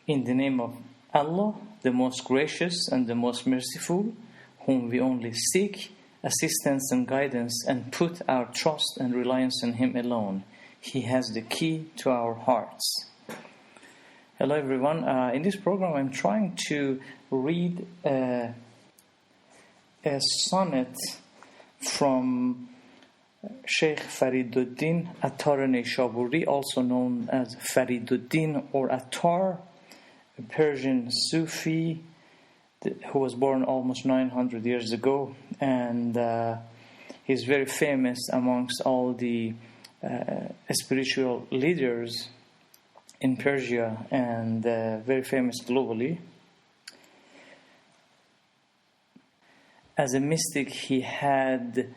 In the name of Allah, the most gracious and the most merciful, whom we only seek assistance and guidance and put our trust and reliance in Him alone. He has the key to our hearts. Hello everyone. In this program I'm trying to read a sonnet from Sheikh Farid ud-Dīn Attar Nishapuri, also known as Farid ud-Dīn or Attar, a Persian Sufi who was born almost 900 years ago, and he's very famous amongst all the spiritual leaders in Persia and very famous globally. As a mystic, he had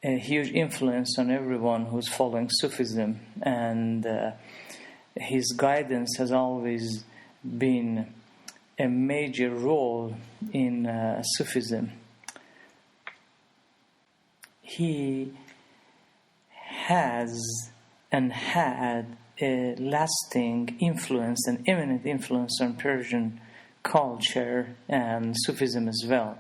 a huge influence on everyone who's following Sufism, and his guidance has always been a major role in Sufism. He has and had a lasting influence, an eminent influence on Persian culture and Sufism as well.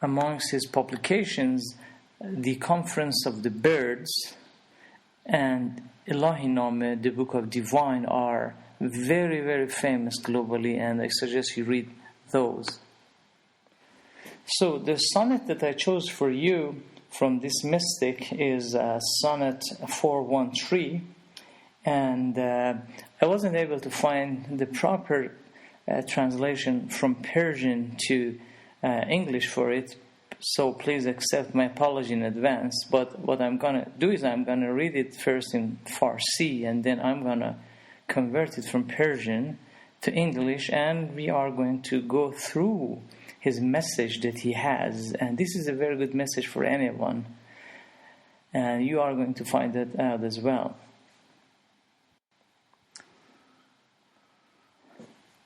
Amongst his publications, the Conference of the Birds and Ibrāhīm, the Book of Divine, are very, very famous globally, and I suggest you read those. So the sonnet that I chose for you from this mystic is sonnet 413, and I wasn't able to find the proper translation from Persian to English for it, so please accept my apology in advance. But what I'm going to do is I'm going to read it first in Farsi, and then I'm going to convert it from Persian to English, and we are going to go through his message that he has. And this is a very good message for anyone, and you are going to find that out as well.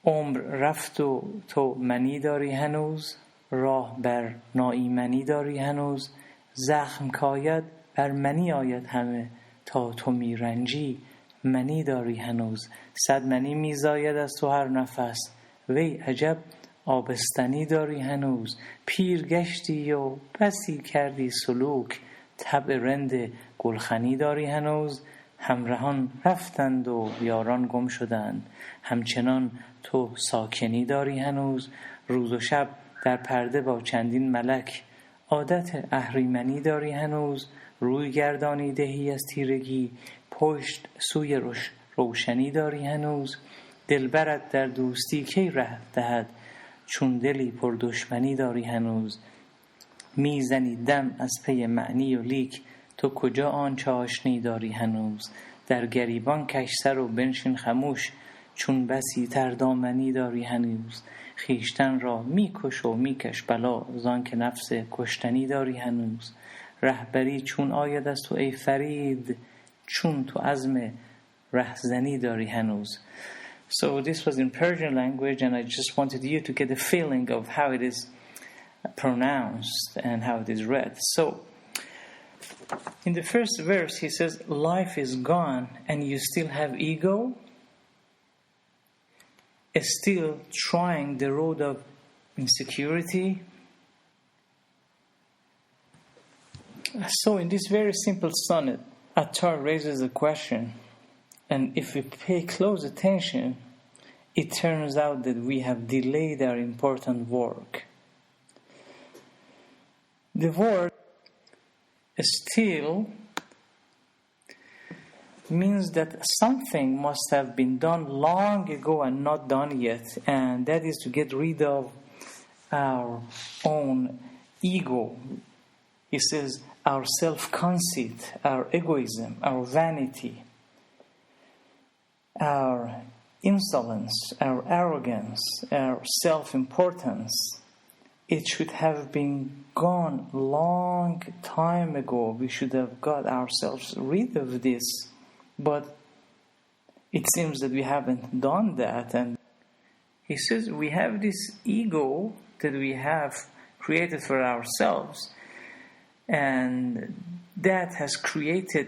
عمر رفت و تو منی داری هنوز، راه بر ناایمنی داری هنوز، زخم کاید بر منی آید همه، تا تو میرنجی منی داری هنوز، صد منی میزاید از تو هر نفس، وی عجب آبستنی داری هنوز، پیر گشتی و بسی کردی سلوک، طبع رند گلخنی داری هنوز، همراهان رفتند و یاران گم شدند، همچنان تو ساکنی داری هنوز، روز و شب در پرده با چندین ملک، عادت اهریمنی داری هنوز، روی گردانی دهی از تیرگی، پشت سوی روشنی داری هنوز، دلبرت در دوستی کی ره دهد، چون دلی پر دشمنی داری هنوز، میزنی دم از پی معنی و لیک، تو کجا آن چاشنی داری هنوز، در گریبان کش سر و بنشین خموش، چون بسی تر دامنی داری هنوز، خیشتن را میکش و میکش بلا، زان که نفس کشتنی داری هنوز، رهبری چون آید از تو ای فرید، چون تو عزم رهزنی داری هنوز. So this was in Persian language, and I just wanted you to get a feeling of how it is pronounced and how it is read. So in the first verse he says, life is gone and you still have ego, still trying the road of insecurity. So in this very simple sonnet, Attar raises a question, and if we pay close attention, it turns out that we have delayed our important work. The word still means that something must have been done long ago and not done yet, and that is to get rid of our own ego. He says our self-conceit, our egoism, our vanity, our insolence, our arrogance, our self-importance. It should have been gone long time ago. We should have got ourselves rid of this. But it seems that we haven't done that. And he says we have this ego that we have created for ourselves, and that has created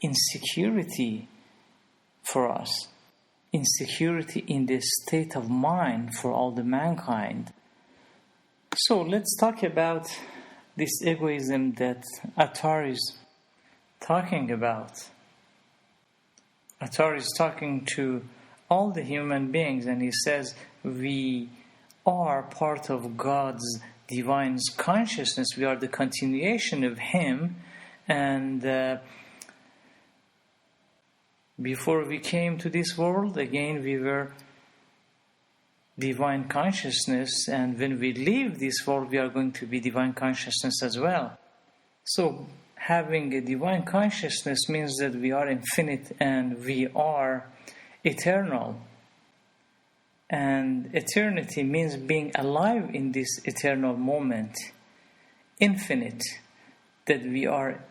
insecurity for us, insecurity in the state of mind for all the mankind. So let's talk about this egoism that Attar is talking about. Attar is talking to all the human beings, and he says we are part of God's divine consciousness. We are the continuation of Him, and before we came to this world, again we were divine consciousness, and when we leave this world we are going to be divine consciousness as well. So having a divine consciousness means that we are infinite and we are eternal. And eternity means being alive in this eternal moment. Infinite, that we are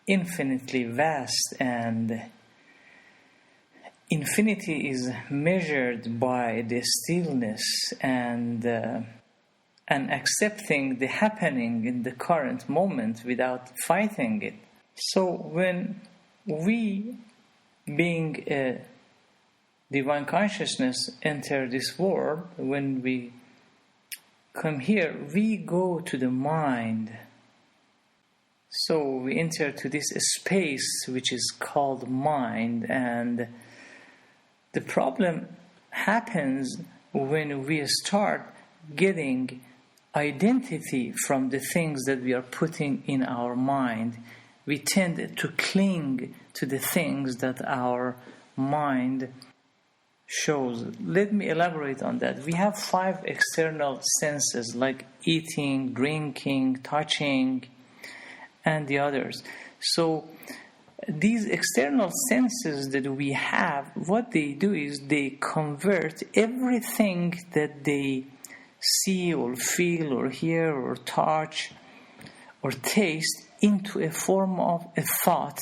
infinitely vast, and infinity is measured by the stillness and accepting the happening in the current moment without fighting it. So when we, being a divine consciousness, enter this world, when we come here, we go to the mind. So we enter to this space which is called mind, and the problem happens when we start getting identity from the things that we are putting in our mind. We tend to cling to the things that our mind shows. Let me elaborate on that. We have 5 external senses like eating, drinking, touching, and the others. So these external senses that we have, what they do is they convert everything that they see or feel or hear or touch or taste into a form of a thought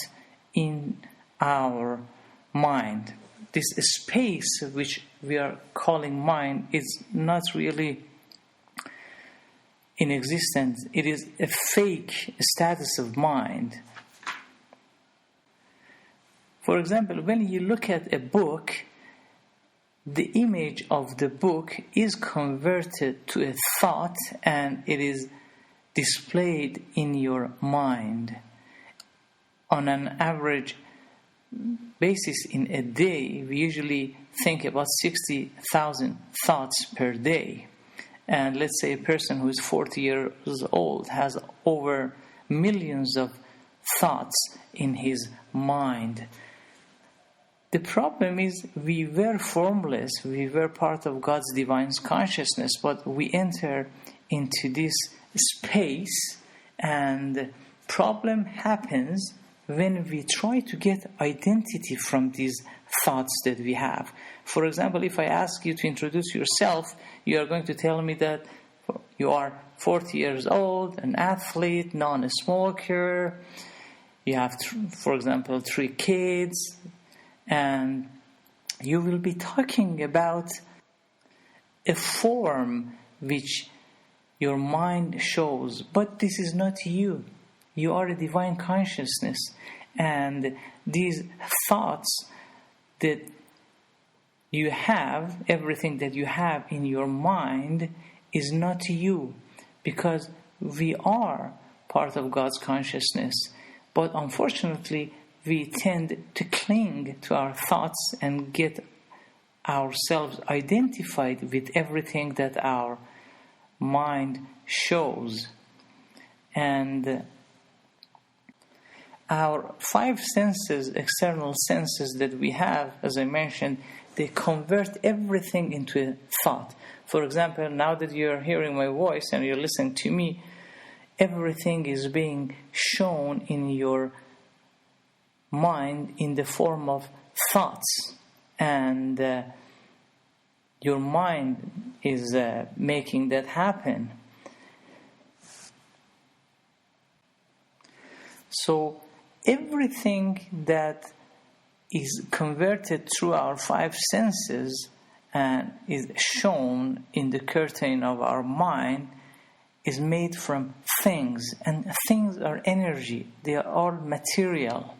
in our mind. This space which we are calling mind is not really in existence. It is a fake status of mind. For example, when you look at a book, the image of the book is converted to a thought and it is displayed in your mind. On an average basis in a day, we usually think about 60,000 thoughts per day. And let's say a person who is 40 years old has over millions of thoughts in his mind. The problem is we were formless, we were part of God's divine consciousness, but we enter into this space, and problem happens when we try to get identity from these thoughts that we have. For example, if I ask you to introduce yourself, you are going to tell me that you are 40 years old, an athlete, non-smoker, you have, for example, 3 kids, and you will be talking about a form which your mind shows, but this is not you. You are a divine consciousness, and these thoughts that you have, everything that you have in your mind is not you, because we are part of God's consciousness. But unfortunately, we tend to cling to our thoughts and get ourselves identified with everything that our mind shows. And our 5 senses, external senses that we have, as I mentioned, they convert everything into a thought. For example, now that you're hearing my voice and you're listening to me, everything is being shown in your mind in the form of thoughts, and your mind is making that happen. So everything that is converted through our 5 senses and is shown in the curtain of our mind is made from things, and things are energy, they are all material.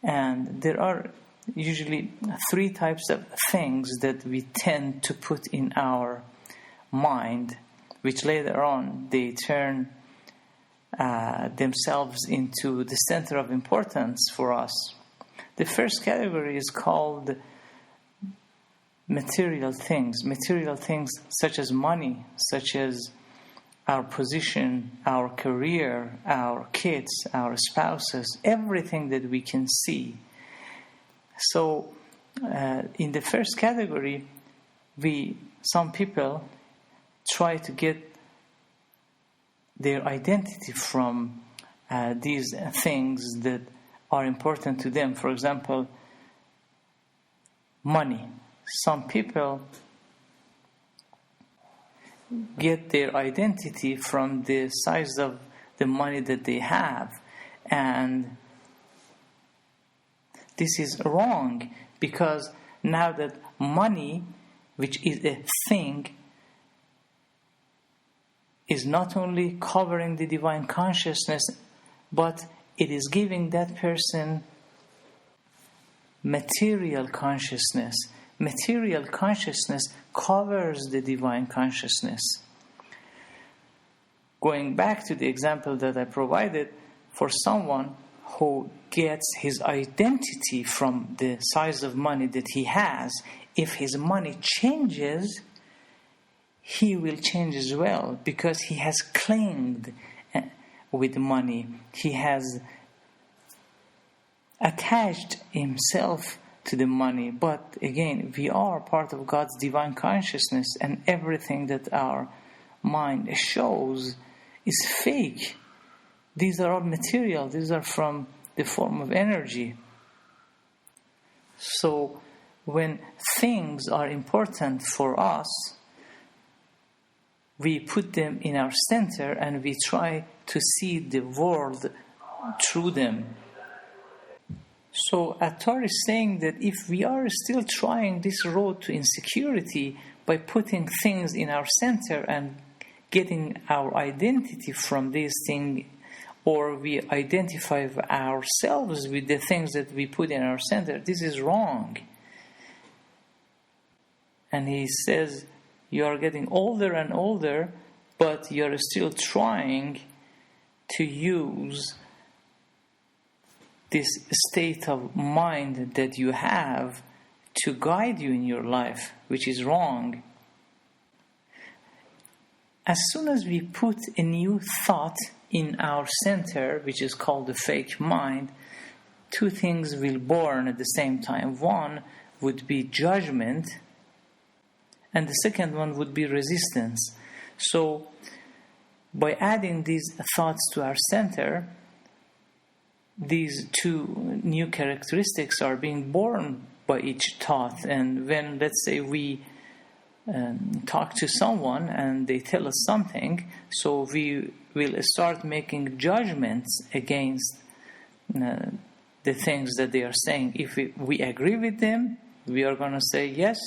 And there are usually three types of things that we tend to put in our mind, which later on they turn themselves into the center of importance for us. The first category is called material things such as money, such as our position, our career, our kids, our spouses, everything that we can see. So in the first category, some people try to get their identity from these things that are important to them. For example, money. Some people get their identity from the size of the money that they have, and this is wrong, because now that money, which is a thing, is not only covering the divine consciousness, but it is giving that person material consciousness. Material consciousness covers the divine consciousness. Going back to the example that I provided, for someone who gets his identity from the size of money that he has, if his money changes, he will change as well, because he has clinged with money. He has attached himself to the money. But again, we are part of God's divine consciousness, and everything that our mind shows is fake. These are all material. These are from the form of energy. So when things are important for us, we put them in our center and we try to see the world through them. So Attar is saying that if we are still trying this road to insecurity by putting things in our center and getting our identity from these things, or we identify ourselves with the things that we put in our center, this is wrong. And he says, you are getting older and older, but you are still trying to use this state of mind that you have to guide you in your life, which is wrong. As soon as we put a new thought in our center, which is called the fake mind, two things will born at the same time. One would be judgment, and the second one would be resistance. So by adding these thoughts to our center, these two new characteristics are being born by each thought. And when, let's say, we talk to someone and they tell us something, so we will start making judgments against the things that they are saying. If we agree with them, we are going to say, yes,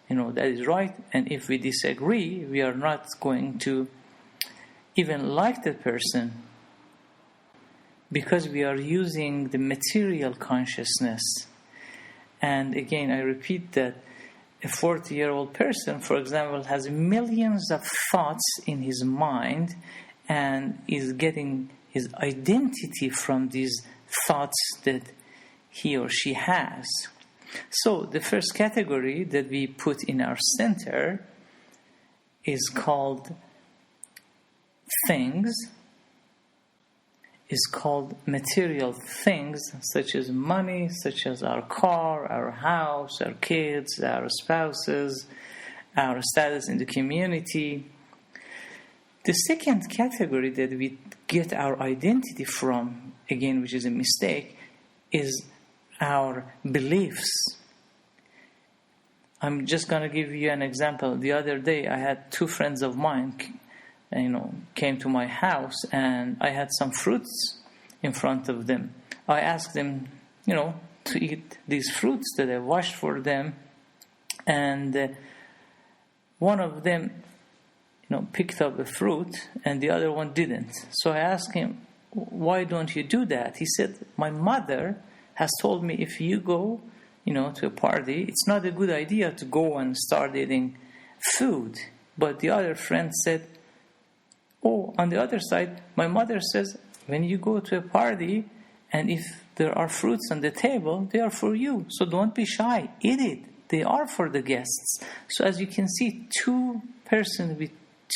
that is right. And if we disagree, we are not going to even like that person, because we are using the material consciousness. And again, I repeat that a 40-year-old person, for example, has millions of thoughts in his mind and is getting his identity from these thoughts that he or she has. So the first category that we put in our center is called things, is called material things, such as money, such as our car, our house, our kids, our spouses, our status in the community. The second category that we get our identity from, again, which is a mistake, is our beliefs. I'm just going to give you an example. The other day, I had two friends of mine came to my house, and I had some fruits in front of them. I asked them, to eat these fruits that I washed for them, and one of them, picked up a fruit, and the other one didn't. So I asked him, why don't you do that? He said, my mother has told me if you go to a party, it's not a good idea to go and start eating food. But the other friend said, oh, on the other side, my mother says, when you go to a party and if there are fruits on the table, they are for you. So don't be shy. Eat it. They are for the guests. So as you can see, two persons with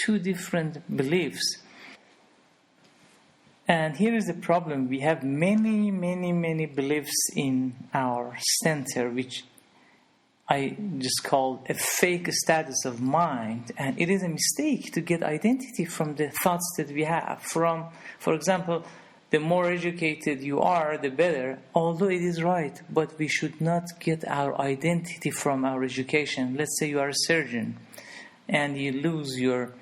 two different beliefs. And here is the problem. We have many, many, many beliefs in our center, which I just call a fake status of mind. And it is a mistake to get identity from the thoughts that we have. For example, the more educated you are, the better. Although it is right, but we should not get our identity from our education. Let's say you are a surgeon and you lose your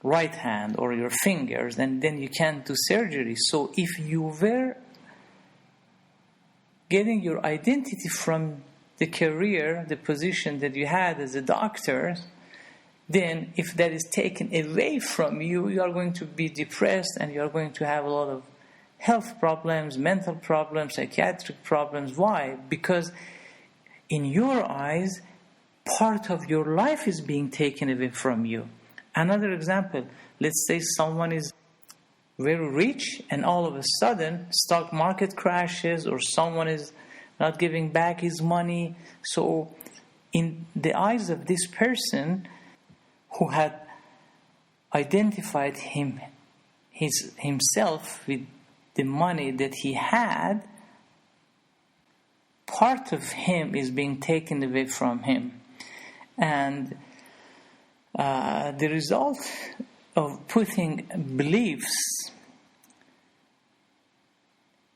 right hand or your fingers, and then you can't do surgery. So if you were getting your identity from the career, the position that you had as a doctor, then if that is taken away from you, you are going to be depressed and you are going to have a lot of health problems, mental problems, psychiatric problems. Why? Because in your eyes, part of your life is being taken away from you. Another example, let's say someone is very rich and all of a sudden stock market crashes or someone is not giving back his money. So in the eyes of this person who had identified himself with the money that he had, part of him is being taken away from him. And the result of putting beliefs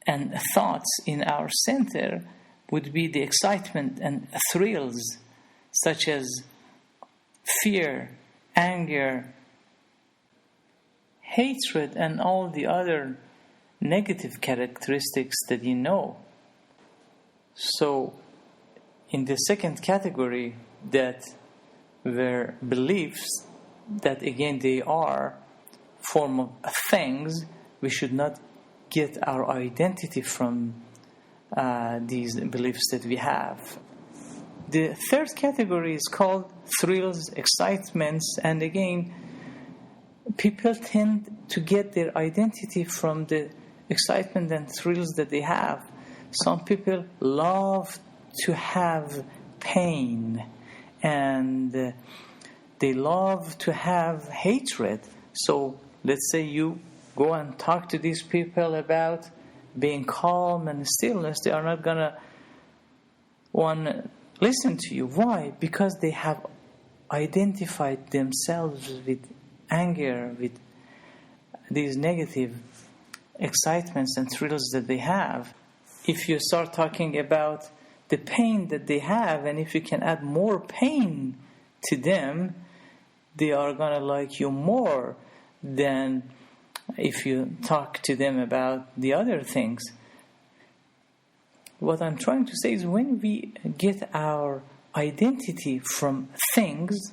and thoughts in our center would be the excitement and thrills such as fear, anger, hatred, and all the other negative characteristics that you know. So in the second category, that were beliefs that again they are form of things, we should not get our identity from these beliefs that we have. The third category is called thrills, excitements, and again people tend to get their identity from the excitement and thrills that they have. Some people love to have pain, and they love to have hatred. So let's say you go and talk to these people about being calm and stillness. They are not going to want to listen to you. Why? Because they have identified themselves with anger, with these negative excitements and thrills that they have. If you start talking about the pain that they have, and if you can add more pain to them, they are going to like you more than if you talk to them about the other things. What I'm trying to say is when we get our identity from things,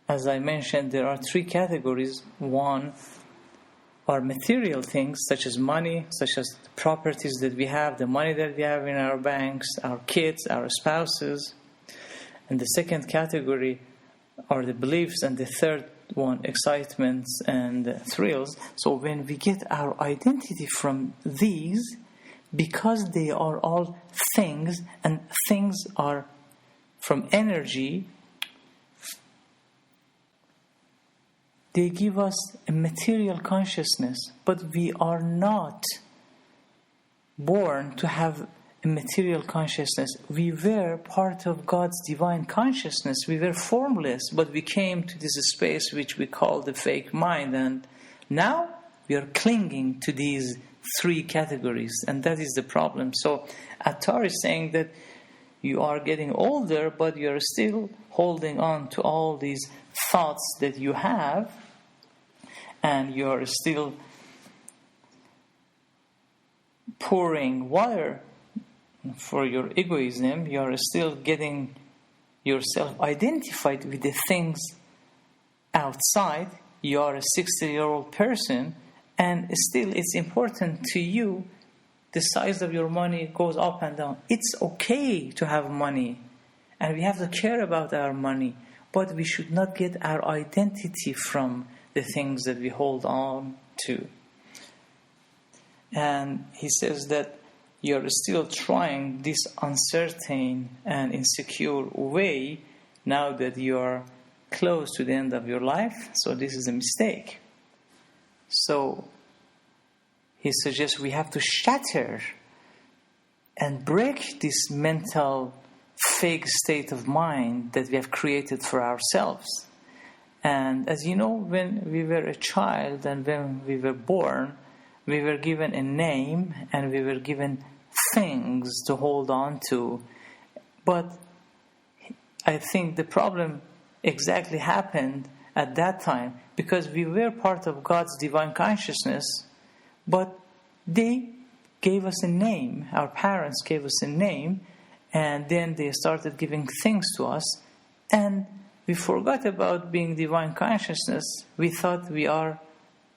as I mentioned, there are three categories. One are material things such as money, such as the properties that we have, the money that we have in our banks, our kids, our spouses. And the second category are the beliefs, and the third one, excitements and thrills. So when we get our identity from these, because they are all things, and things are from energy, they give us a material consciousness, but we are not born to have a material consciousness. We were part of God's divine consciousness. We were formless, but we came to this space which we call the fake mind, and now we are clinging to these three categories, and that is the problem. So Attar is saying that you are getting older, but you are still holding on to all these thoughts that you have, and you are still pouring water for your egoism. You are still getting yourself identified with the things outside. You are a 60-year-old person, and still it's important to you the size of your money goes up and down. It's okay to have money, and we have to care about our money, but we should not get our identity from the things that we hold on to. And he says that you're still trying this uncertain and insecure way now that you're close to the end of your life, so this is a mistake. So he suggests we have to shatter and break this mental fake state of mind that we have created for ourselves. And as you know, when we were a child and when we were born, we were given a name and we were given things to hold on to. But I think the problem exactly happened at that time because we were part of God's divine consciousness, but they gave us a name. Our parents gave us a name, and then they started giving things to us, and we forgot about being divine consciousness. We thought we are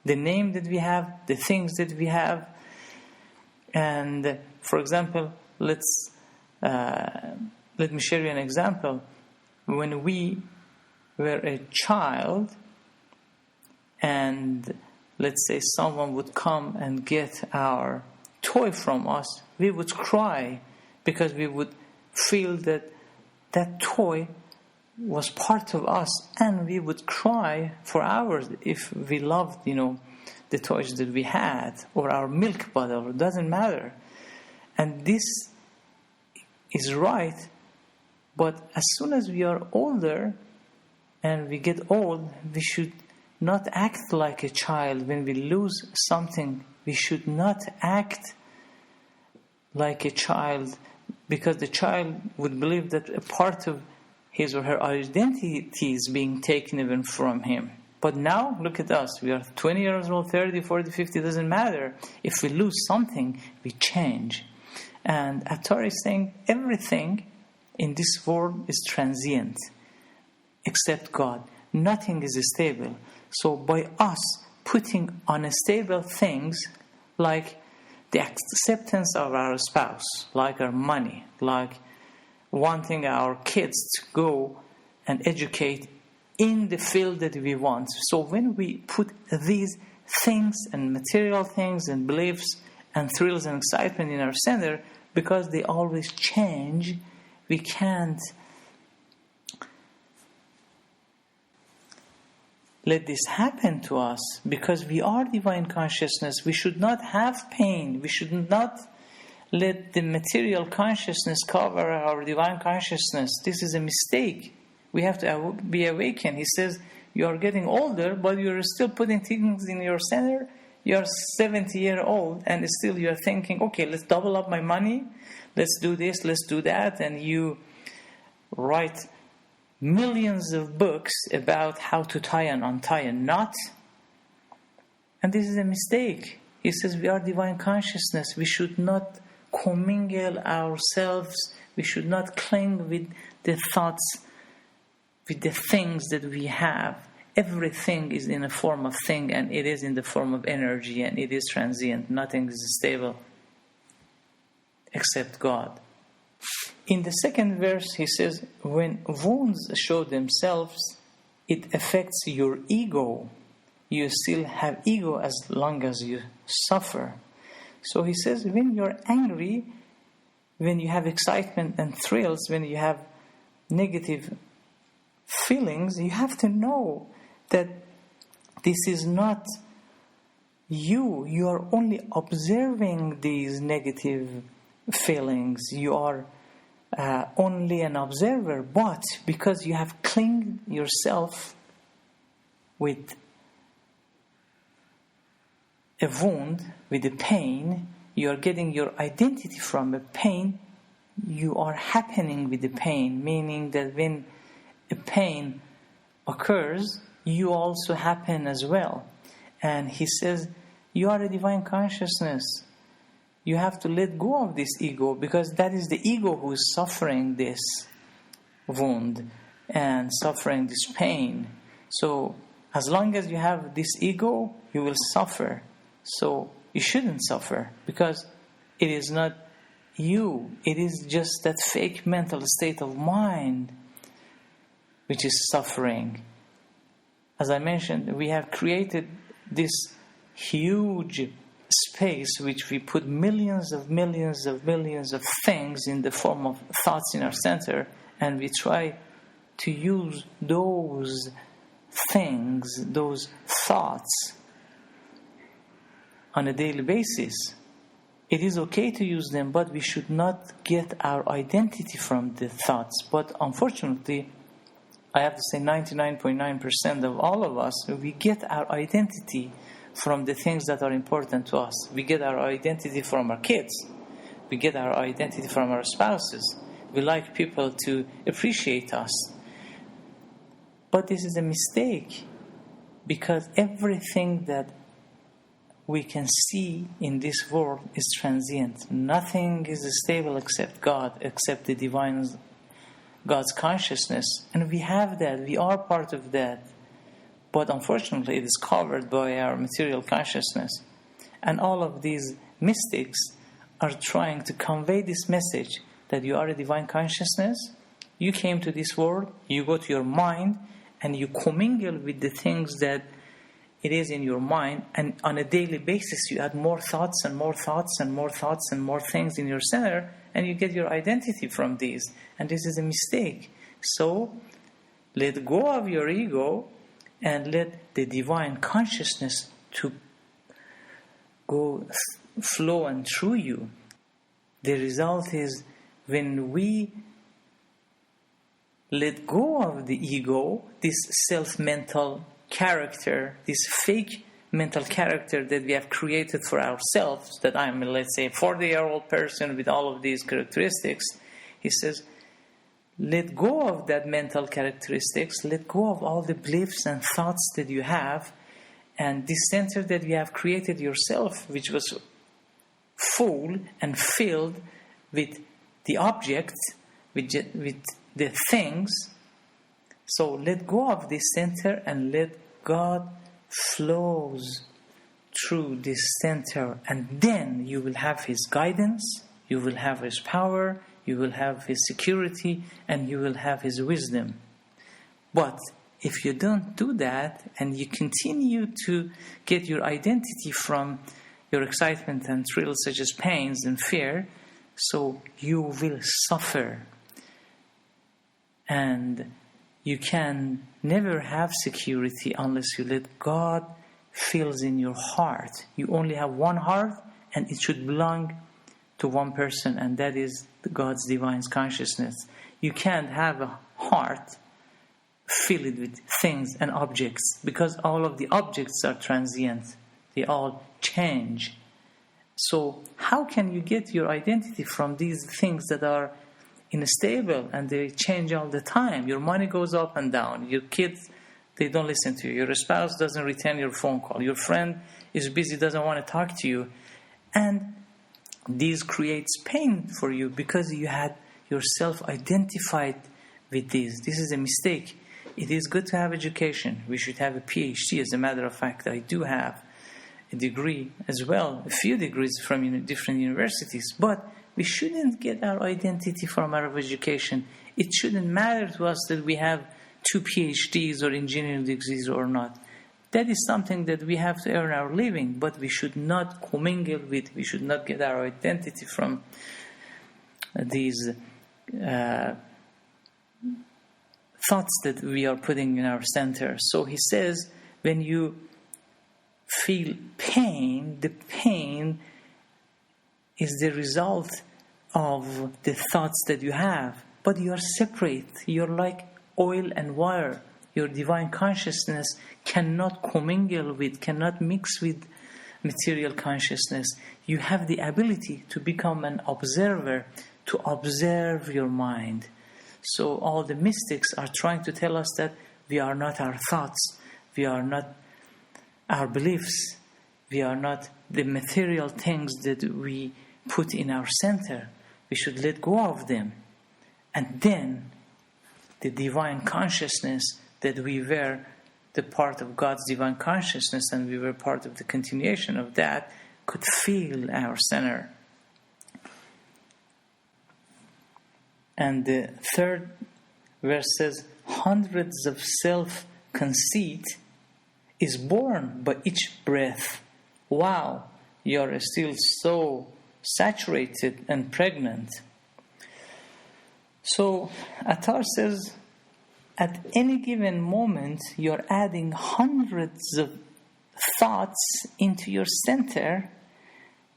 the name that we have, the things that we have. And for example, let me share you an example. When we were a child, and let's say someone would come and get our toy from us, we would cry because we would feel that that toy was part of us, and we would cry for hours if we loved, the toys that we had, or our milk bottle. It doesn't matter. And this is right, but as soon as we are older and we get old, we should not act like a child. When we lose something, we should not act like a child, because the child would believe that a part of his or her identity is being taken even from him. But now, look at us. We are 20 years old, 30, 40, 50, doesn't matter. If we lose something, we change. And Attar is saying everything in this world is transient, except God. Nothing is stable. So by us putting unstable things like the acceptance of our spouse, like our money, like wanting our kids to go and educate in the field that we want. So when we put these things and material things and beliefs and thrills and excitement in our center, because they always change, we can't let this happen to us, because we are divine consciousness. We should not have pain. We should not let the material consciousness cover our divine consciousness. This is a mistake. We have to be awakened. He says, you are getting older, but you're still putting things in your center. You're 70 years old, and still you're thinking, okay, let's double up my money. Let's do this, let's do that. And you write millions of books about how to tie and untie a knot. And this is a mistake. He says we are divine consciousness. We should not commingle ourselves. We should not cling with the thoughts, with the things that we have. Everything is in a form of thing, and it is in the form of energy, and it is transient. Nothing is stable except God. In the second verse, he says, when wounds show themselves, it affects your ego. You still have ego as long as you suffer. So he says, when you're angry, when you have excitement and thrills, when you have negative feelings, you have to know that this is not you. You are only observing these negative feelings. You are only an observer, but because you have clinged yourself with a wound, with a pain, you are getting your identity from a pain. You are happening with the pain, meaning that when a pain occurs, you also happen as well. And he says, you are a divine consciousness. You have to let go of this ego, because that is the ego who is suffering this wound and suffering this pain. So as long as you have this ego, you will suffer. So you shouldn't suffer, because It is not you. It is just that fake mental state of mind which is suffering. As I mentioned, we have created this huge space which we put millions of things in the form of thoughts in our center, and we try to use those things, those thoughts, on a daily basis. It is okay to use them, but we should not get our identity from the thoughts. But unfortunately, I have to say 99.9% of all of us, we get our identity from the things that are important to us. We get our identity from our kids. We get our identity from our spouses. We like people to appreciate us. But this is a mistake, because everything that we can see in this world is transient. Nothing is stable except God, except the divine God's consciousness. And we have that. We are part of that. But unfortunately, it is covered by our material consciousness. And all of these mystics are trying to convey this message that you are a divine consciousness. You came to this world, you go to your mind, and you commingle with the things that it is in your mind, and on a daily basis you add more thoughts and more thoughts and more thoughts and more things in your center, and you get your identity from these. And this is a mistake. So let go of your ego and let the divine consciousness to go flow and through you. The result is, when we let go of the ego, this self-mental character, this fake mental character that we have created for ourselves, that I'm, let's say, a 40-year-old person with all of these characteristics, he says, let go of that mental characteristics, let go of all the beliefs and thoughts that you have, and this center that you have created yourself, which was full and filled with the objects, with the things. So let go of this center and let God flows through this center, and then you will have His guidance, you will have His power, you will have His security, and you will have His wisdom. But if you don't do that, and you continue to get your identity from your excitement and thrills, such as pains and fear, so you will suffer. And you can never have security unless you let God fills in your heart. You only have one heart, and it should belong to one person, and that is God's divine consciousness. You can't have a heart filled with things and objects, because all of the objects are transient. They all change. So how can you get your identity from these things that are unstable and they change all the time? Your money goes up and down. Your kids, they don't listen to you. Your spouse doesn't return your phone call. Your friend is busy, doesn't want to talk to you. And this creates pain for you because you had yourself identified with this. This is a mistake. It is good to have education. We should have a PhD. As a matter of fact, I do have a degree as well, a few degrees from different universities. But we shouldn't get our identity from our education. It shouldn't matter to us that we have 2 PhDs or engineering degrees or not. That is something that we have to earn our living, but we should not commingle with, we should not get our identity from these thoughts that we are putting in our center. So he says, when you feel pain, the pain is the result of the thoughts that you have. But you are separate. You're like oil and water. Your divine consciousness cannot commingle with, cannot mix with material consciousness. You have the ability to become an observer, to observe your mind. So all the mystics are trying to tell us that we are not our thoughts, we are not our beliefs, we are not the material things that we put in our center. We should let go of them. And then the divine consciousness that we were the part of God's divine consciousness and we were part of the continuation of that could feel our center. And the third verse says, hundreds of self-conceit is born by each breath. Wow, you're still so saturated and pregnant. So Attar says, at any given moment, you're adding hundreds of thoughts into your center,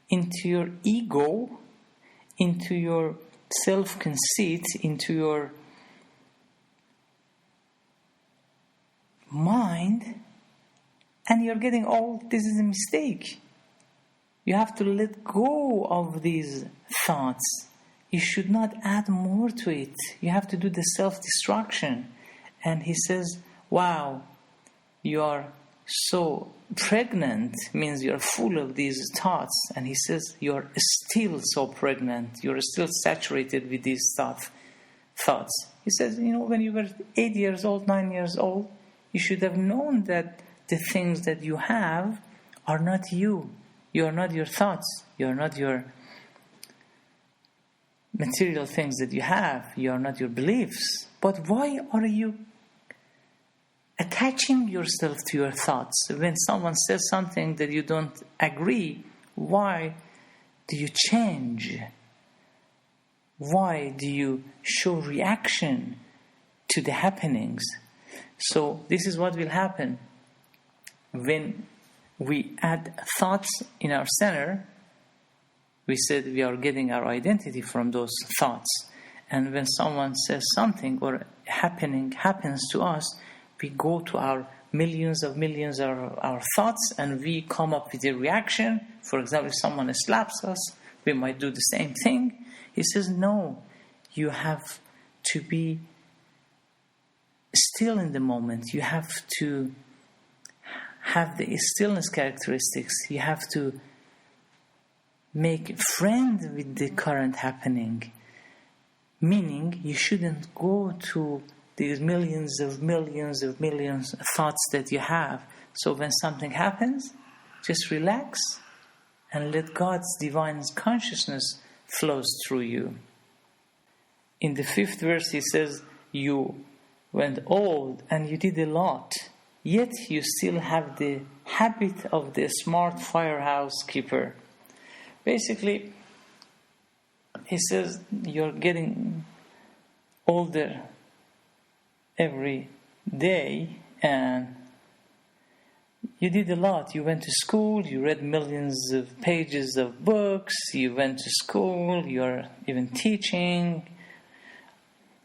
into your ego, into your self-conceit, into your mind, and you're getting old. This is a mistake. You have to let go of these thoughts. You should not add more to it. You have to do the self-destruction. And he says, wow, you are so pregnant, means you're full of these thoughts. And he says, you're still so pregnant. You're still saturated with these thoughts. He says, when you were 8 years old, 9 years old, you should have known that the things that you have are not you. You are not your thoughts. You are not your material things that you have. You are not your beliefs. But why are you attaching yourself to your thoughts? When someone says something that you don't agree, why do you change? Why do you show reaction to the happenings? So this is what will happen when we add thoughts in our center. We said we are getting our identity from those thoughts. And when someone says something or happening happens to us, we go to our millions of our thoughts and we come up with a reaction. For example, if someone slaps us, we might do the same thing. He says, no, you have to be still in the moment. You have to have the stillness characteristics. You have to make friend with the current happening. Meaning, you shouldn't go to these millions of thoughts that you have. So when something happens, just relax and let God's divine consciousness flows through you. In the 5th verse, he says, you went old and you did a lot, yet you still have the habit of the smart firehouse keeper. Basically, he says you're getting older every day and you did a lot. You went to school, you read millions of pages of books, you went to school, you're even teaching,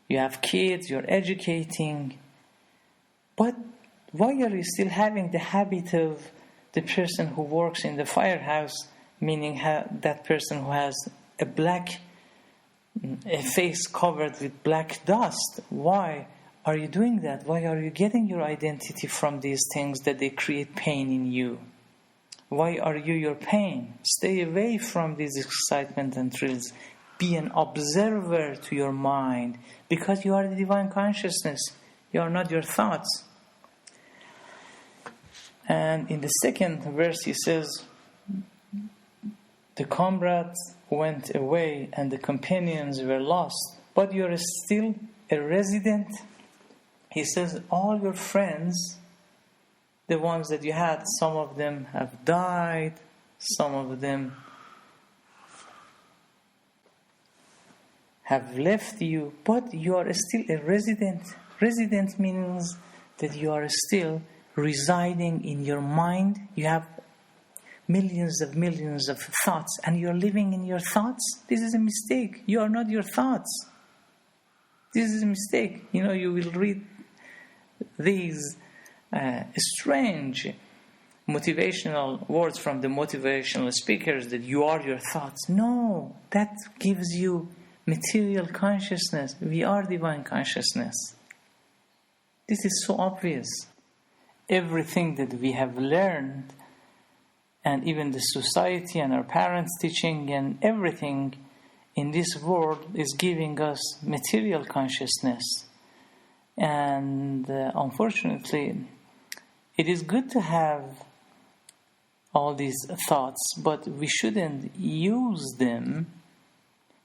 you have kids, you're educating. But why are you still having the habit of the person who works in the firehouse, meaning that person who has a face covered with black dust? Why are you doing that? Why are you getting your identity from these things that they create pain in you? Why are you your pain? Stay away from these excitement and thrills. Be an observer to your mind, because you are the divine consciousness. You are not your thoughts. And in the 2nd verse he says, the comrades went away and the companions were lost, but you are still a resident. He says all your friends, the ones that you had, some of them have died, some of them have left you, but you are still a resident. Resident means that you are still residing in your mind. You have millions of thoughts and you're living in your thoughts. This is a mistake. You are not your thoughts. This is a mistake. You will read these strange motivational words from the motivational speakers that you are your thoughts. No, that gives you material consciousness. We are divine consciousness. This is so obvious. Everything that we have learned, and even the society and our parents' teaching and everything in this world is giving us material consciousness. And unfortunately, it is good to have all these thoughts, but we shouldn't use them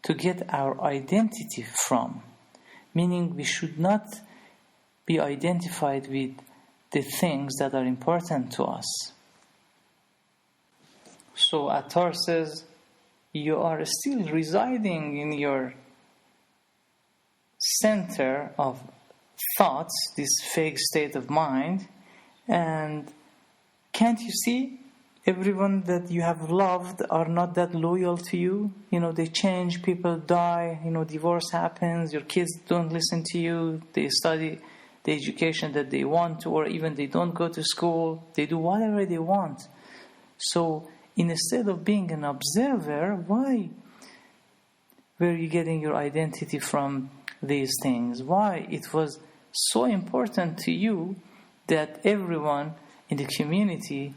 to get our identity from. Meaning we should not be identified with the things that are important to us. So Attar says, you are still residing in your center of thoughts, this fake state of mind, and can't you see everyone that you have loved are not that loyal to you? They change, people die, divorce happens, your kids don't listen to you, they study the education that they want to, or even they don't go to school, they do whatever they want. So instead of being an observer, why were you getting your identity from these things? Why it was so important to you that everyone in the community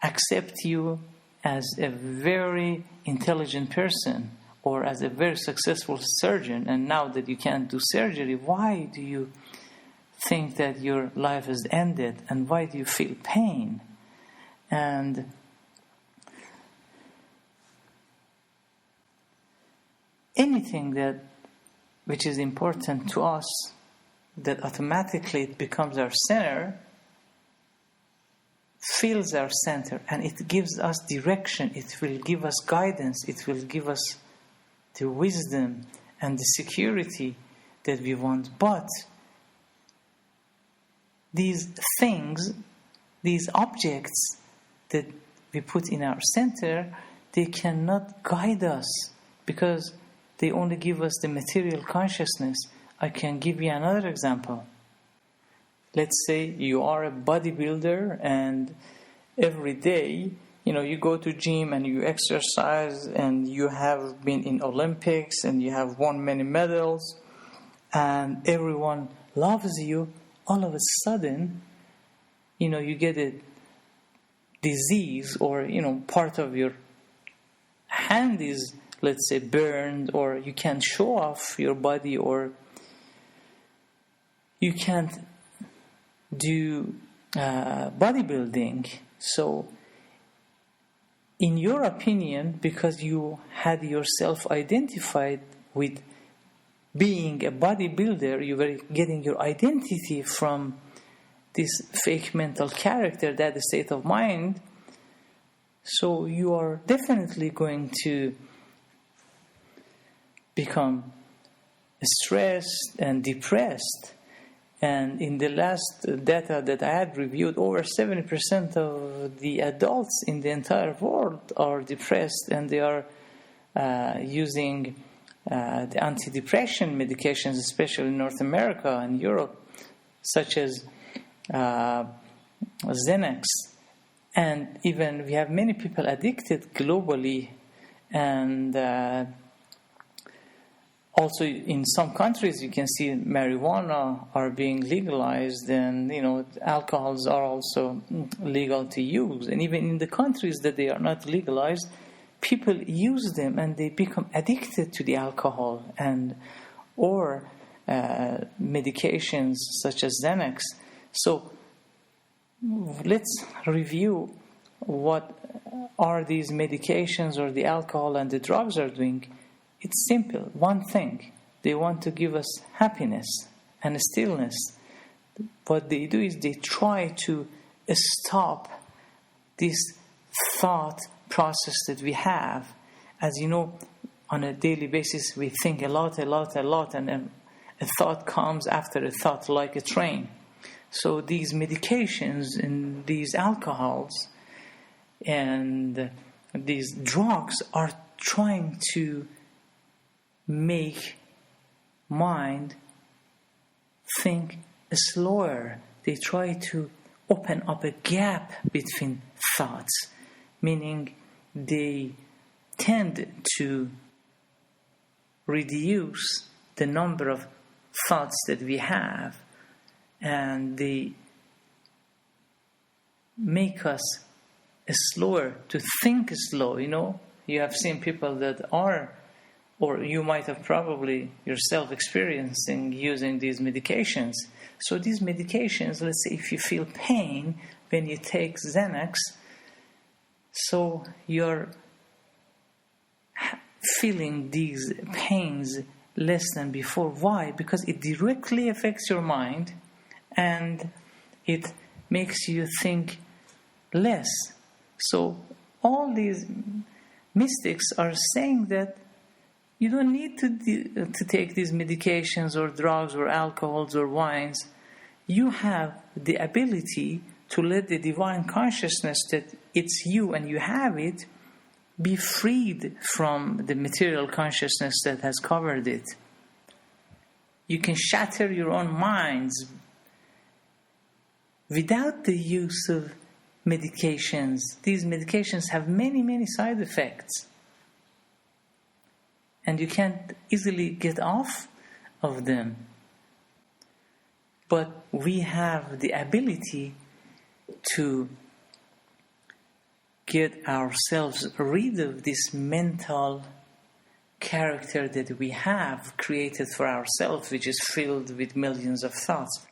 accept you as a very intelligent person or as a very successful surgeon, and now that you can't do surgery, why do you think that your life has ended, and why do you feel pain? And anything which is important to us, that automatically it becomes our center, fills our center, and it gives us direction, it will give us guidance, it will give us the wisdom and the security that we want. But these things, these objects that we put in our center, they cannot guide us because they only give us the material consciousness. I can give you another example. Let's say you are a bodybuilder, and every day, you go to gym and you exercise, and you have been in Olympics and you have won many medals, and everyone loves you. All of a sudden, you get a disease, or part of your hand is, let's say, burned, or you can't show off your body, or you can't do bodybuilding. So in your opinion, because you had yourself identified with being a bodybuilder, you were getting your identity from this fake mental character, that state of mind, so you are definitely going to become stressed and depressed. And in the last data that I had reviewed, over 70% of the adults in the entire world are depressed, and they are using the antidepressant medications, especially in North America and Europe, such as Xanax. And even we have many people addicted globally, and also in some countries you can see marijuana are being legalized, and alcohols are also legal to use. And even in the countries that they are not legalized, people use them and they become addicted to the alcohol or medications such as Xanax. So let's review what are these medications or the alcohol and the drugs are doing. It's simple. One thing. They want to give us happiness and stillness. What they do is they try to stop this thought process that we have. As you know, on a daily basis, we think a lot, and then a thought comes after a thought like a train. So these medications and these alcohols and these drugs are trying to make mind think slower. They try to open up a gap between thoughts, meaning they tend to reduce the number of thoughts that we have, and they make us slower, to think slow. You have seen people that are, or you might have probably yourself experiencing using these medications. So these medications, let's say if you feel pain when you take Xanax, so your feeling these pains less than before. Why? Because it directly affects your mind and it makes you think less. So all these mystics are saying that you don't need to take these medications or drugs or alcohols or wines. You have the ability to let the divine consciousness that it's you and you have it be freed from the material consciousness that has covered it. You can shatter your own minds without the use of medications. These medications have many, many side effects. And you can't easily get off of them. But we have the ability to get ourselves rid of this mental character that we have created for ourselves, which is filled with millions of thoughts,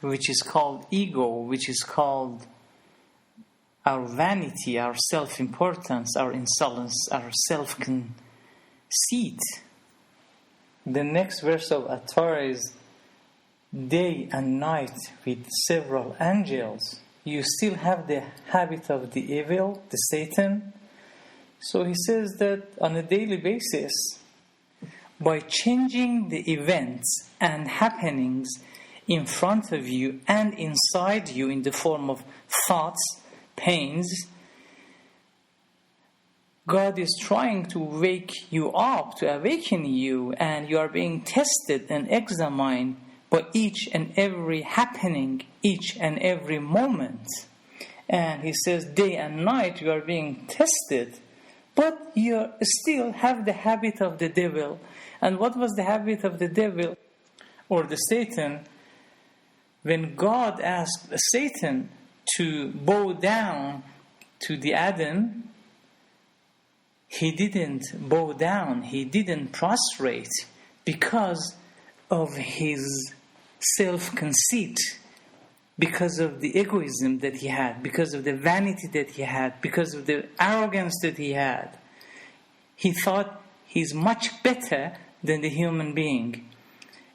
which is called ego, which is called our vanity, our self-importance, our insolence, our self-conceit. The next verse of Attar is, day and night with several angels, you still have the habit of the evil, the Satan. So he says that on a daily basis, by changing the events and happenings in front of you and inside you in the form of thoughts, pains, God is trying to wake you up, to awaken you, and you are being tested and examined by each and every happening, each and every moment. And he says day and night you are being tested, but you still have the habit of the devil. And what was the habit of the devil or the Satan? When God asked Satan to bow down to the Adam, he didn't bow down, he didn't prostrate because of his self-conceit, because of the egoism that he had, because of the vanity that he had, because of the arrogance that he had. He thought he's much better than the human being.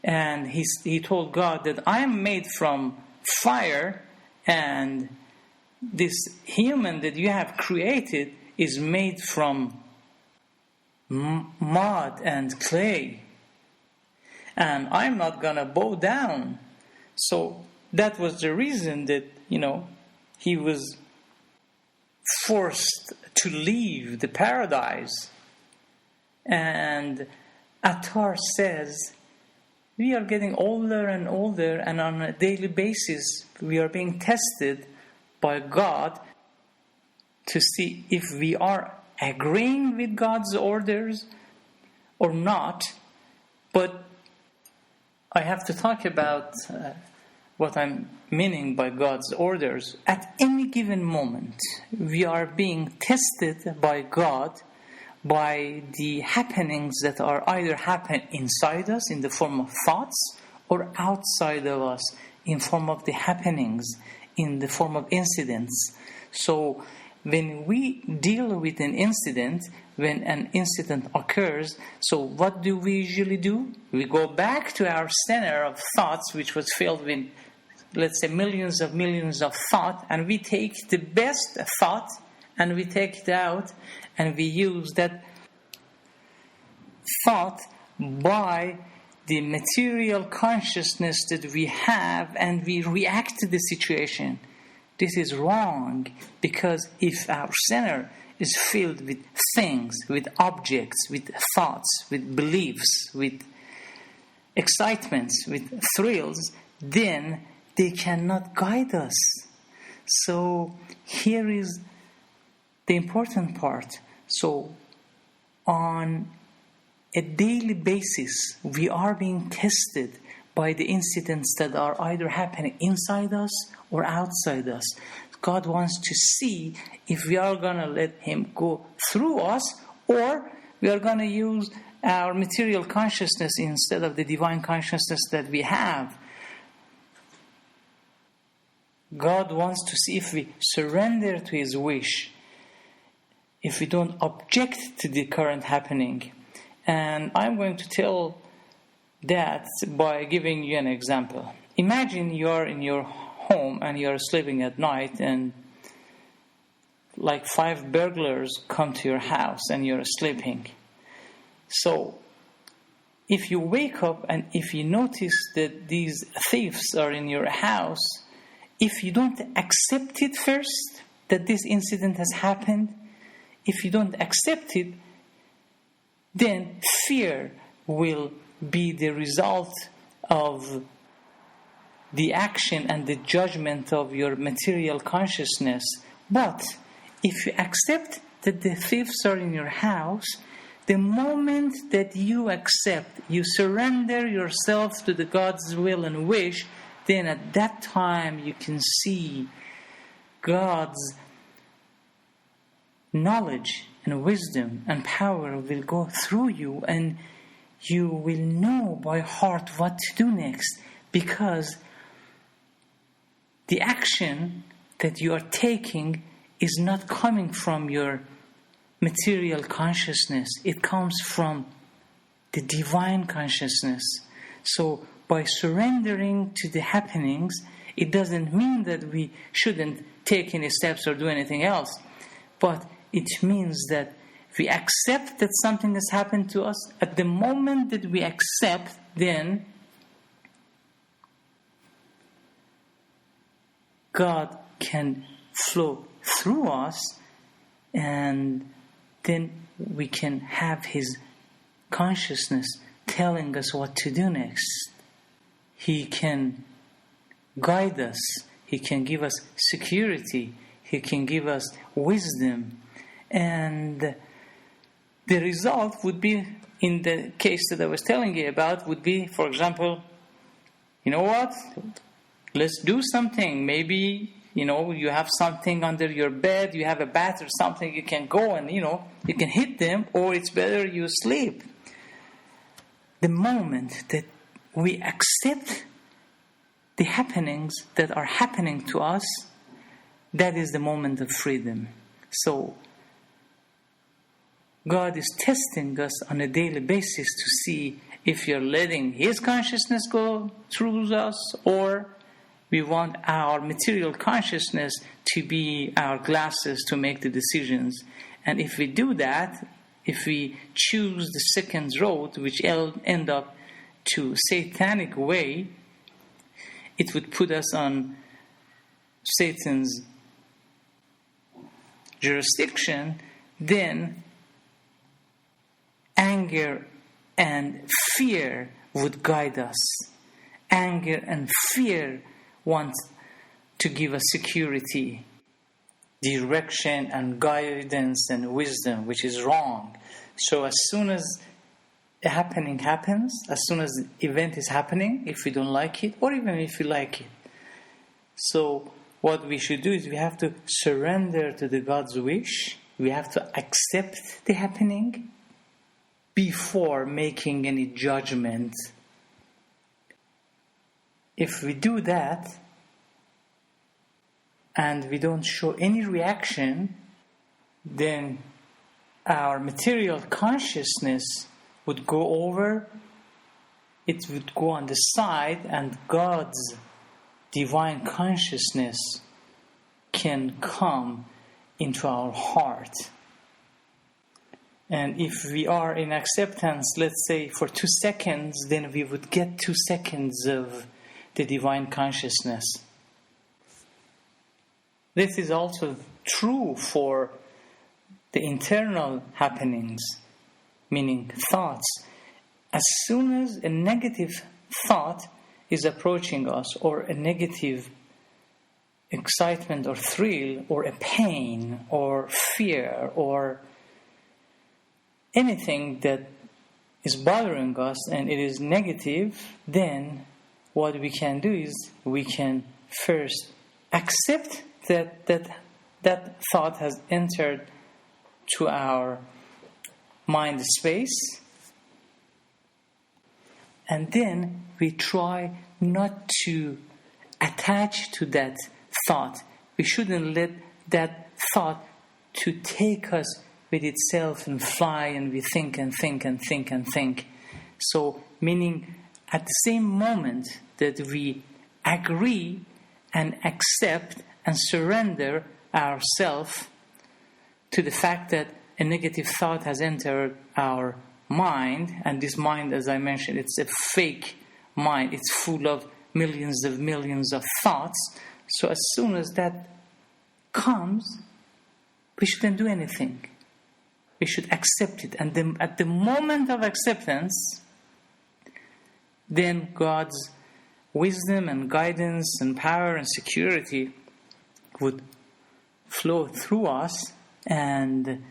And he told God that I am made from fire, and this human that you have created is made from mud and clay. And I'm not going to bow down. So that was the reason that, he was forced to leave the paradise. And Attar says, we are getting older and older, and on a daily basis, we are being tested by God to see if we are agreeing with God's orders or not. But I have to talk about what I'm meaning by God's orders. At any given moment, we are being tested by God by the happenings that are either happen inside us in the form of thoughts or outside of us in form of the happenings, in the form of incidents. So when we deal with an incident, when an incident occurs, so what do we usually do? We go back to our center of thoughts, which was filled with, let's say, millions of thoughts, and we take the best thought and we take it out and we use that thought by the material consciousness that we have, and we react to the situation. This is wrong, because if our center is filled with things, with objects, with thoughts, with beliefs, with excitements, with thrills, then they cannot guide us. So here is the important part. So on a daily basis, we are being tested by the incidents that are either happening inside us or outside us. God wants to see if we are going to let Him go through us, or we are going to use our material consciousness instead of the divine consciousness that we have. God wants to see if we surrender to His wish, if we don't object to the current happening. And I'm going to tell that by giving you an example. Imagine you're in your home and you're sleeping at night, and like 5 burglars come to your house and you're sleeping. So if you wake up and if you notice that these thieves are in your house, if you don't accept it first, that this incident has happened, if you don't accept it, then fear will be the result of the action and the judgment of your material consciousness. But if you accept that the thieves are in your house, the moment that you accept, you surrender yourself to the God's will and wish, then at that time you can see God's knowledge and wisdom and power will go through you, and you will know by heart what to do next, because the action that you are taking is not coming from your material consciousness. It comes from the divine consciousness. So by surrendering to the happenings, it doesn't mean that we shouldn't take any steps or do anything else, but it means that we accept that something has happened to us. At the moment that we accept, then God can flow through us, and then we can have His consciousness telling us what to do next. He can guide us. He can give us security. He can give us wisdom. And the result would be, in the case that I was telling you about, would be, for example, you know what? Let's do something. Maybe, you have something under your bed, you have a bat or something, you can go and, you can hit them, or it's better you sleep. The moment that we accept the happenings that are happening to us, that is the moment of freedom. So, God is testing us on a daily basis to see if you're letting His consciousness go through us, or we want our material consciousness to be our glasses to make the decisions. And if we do that, if we choose the second road, which end up to satanic way, it would put us on Satan's jurisdiction. Then anger and fear would guide us. Anger and fear want to give us security, direction and guidance and wisdom, which is wrong. So as soon as a happening happens, as soon as the event is happening, if we don't like it, or even if we like it, so what we should do is we have to surrender to the God's wish. We have to accept the happening before making any judgment. If we do that and we don't show any reaction, then our material consciousness would go over, it would go on the side, and God's divine consciousness can come into our heart. And if we are in acceptance, let's say for 2 seconds, then we would get 2 seconds of the divine consciousness. This is also true for the internal happenings, meaning thoughts. As soon as a negative thought is approaching us, or a negative excitement or thrill, or a pain or fear, or anything that is bothering us and it is negative, then what we can do is we can first accept that thought has entered to our mind space, and then we try not to attach to that thought. We shouldn't let that thought to take us with itself and fly, and we think and think and think and think. So, meaning at the same moment that we agree and accept and surrender ourselves to the fact that a negative thought has entered our mind, and this mind, as I mentioned, it's a fake mind. It's full of millions of thoughts. So as soon as that comes, we shouldn't do anything. We should accept it. And then at the moment of acceptance, then God's wisdom and guidance and power and security would flow through us, and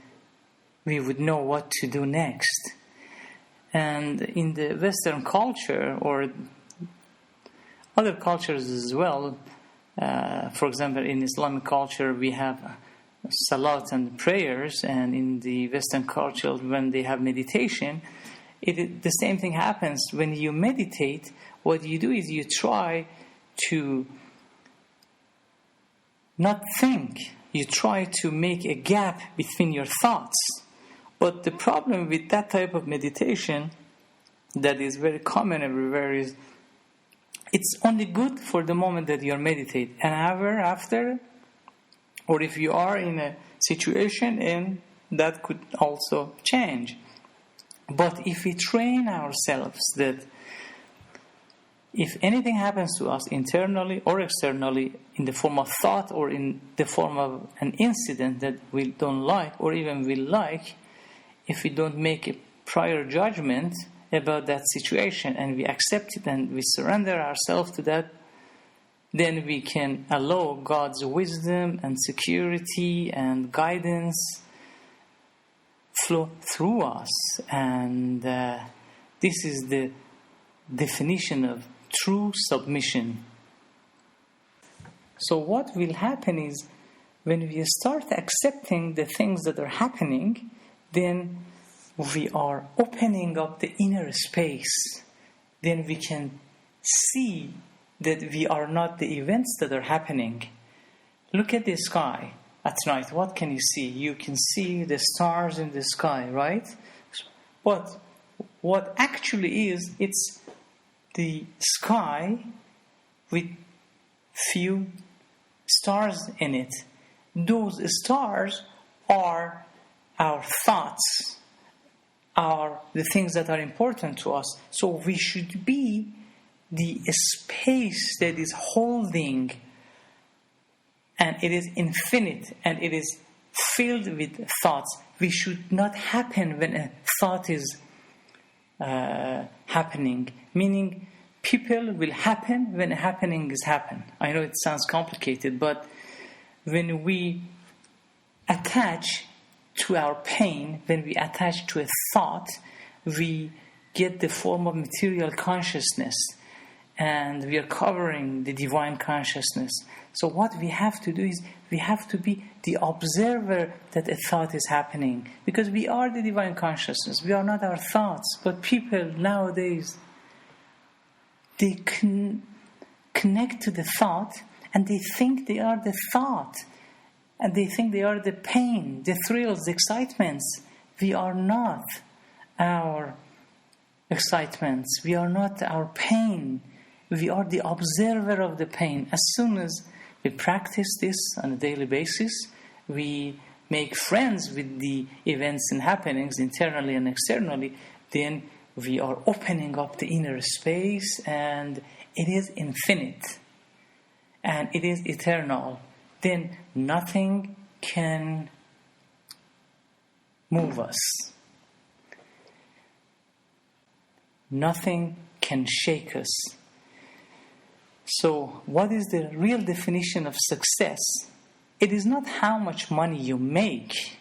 we would know what to do next. And in the Western culture, or other cultures as well, for example, in Islamic culture, we have salat and prayers, and in the Western culture, when they have meditation, the same thing happens. When you meditate, what you do is you try to not think. You try to make a gap between your thoughts. But the problem with that type of meditation that is very common everywhere is it's only good for the moment that you're meditating. An hour after, or if you are in a situation, and that could also change. But if we train ourselves that if anything happens to us internally or externally in the form of thought or in the form of an incident that we don't like or even we like, if we don't make a prior judgment about that situation and we accept it and we surrender ourselves to that, then we can allow God's wisdom and security and guidance flow through us. And this is the definition of true submission. So what will happen is when we start accepting the things that are happening, then we are opening up the inner space. Then we can see that we are not the events that are happening. Look at the sky at night. What can you see? You can see the stars in the sky, right? But what actually is, it's the sky with few stars in it. Those stars are our thoughts, are the things that are important to us. So we should be the space that is holding, and it is infinite, and it is filled with thoughts. We should not happen when a thought is happening, meaning people will happen when a happening is happen. I know it sounds complicated, but when we attach to our pain, when we attach to a thought, we get the form of material consciousness, and we are covering the divine consciousness. So what we have to do is we have to be the observer that a thought is happening, because we are the divine consciousness. We are not our thoughts. But people nowadays, they connect to the thought, and they think they are the thought, and they think they are the pain, the thrills, the excitements. We are not our excitements. We are not our pain. We are the observer of the pain. As soon as we practice this on a daily basis, we make friends with the events and happenings internally and externally, then we are opening up the inner space, and it is infinite and it is eternal. Then nothing can move us. Nothing can shake us. So what is the real definition of success? It is not how much money you make.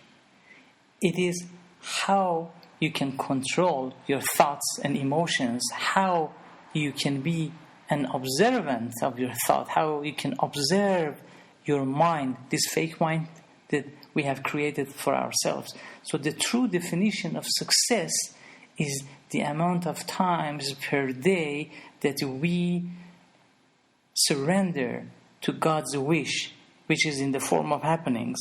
It is how you can control your thoughts and emotions, how you can be an observant of your thought, how you can observe your mind, this fake mind that we have created for ourselves. So the true definition of success is the amount of times per day that we surrender to God's wish, which is in the form of happenings.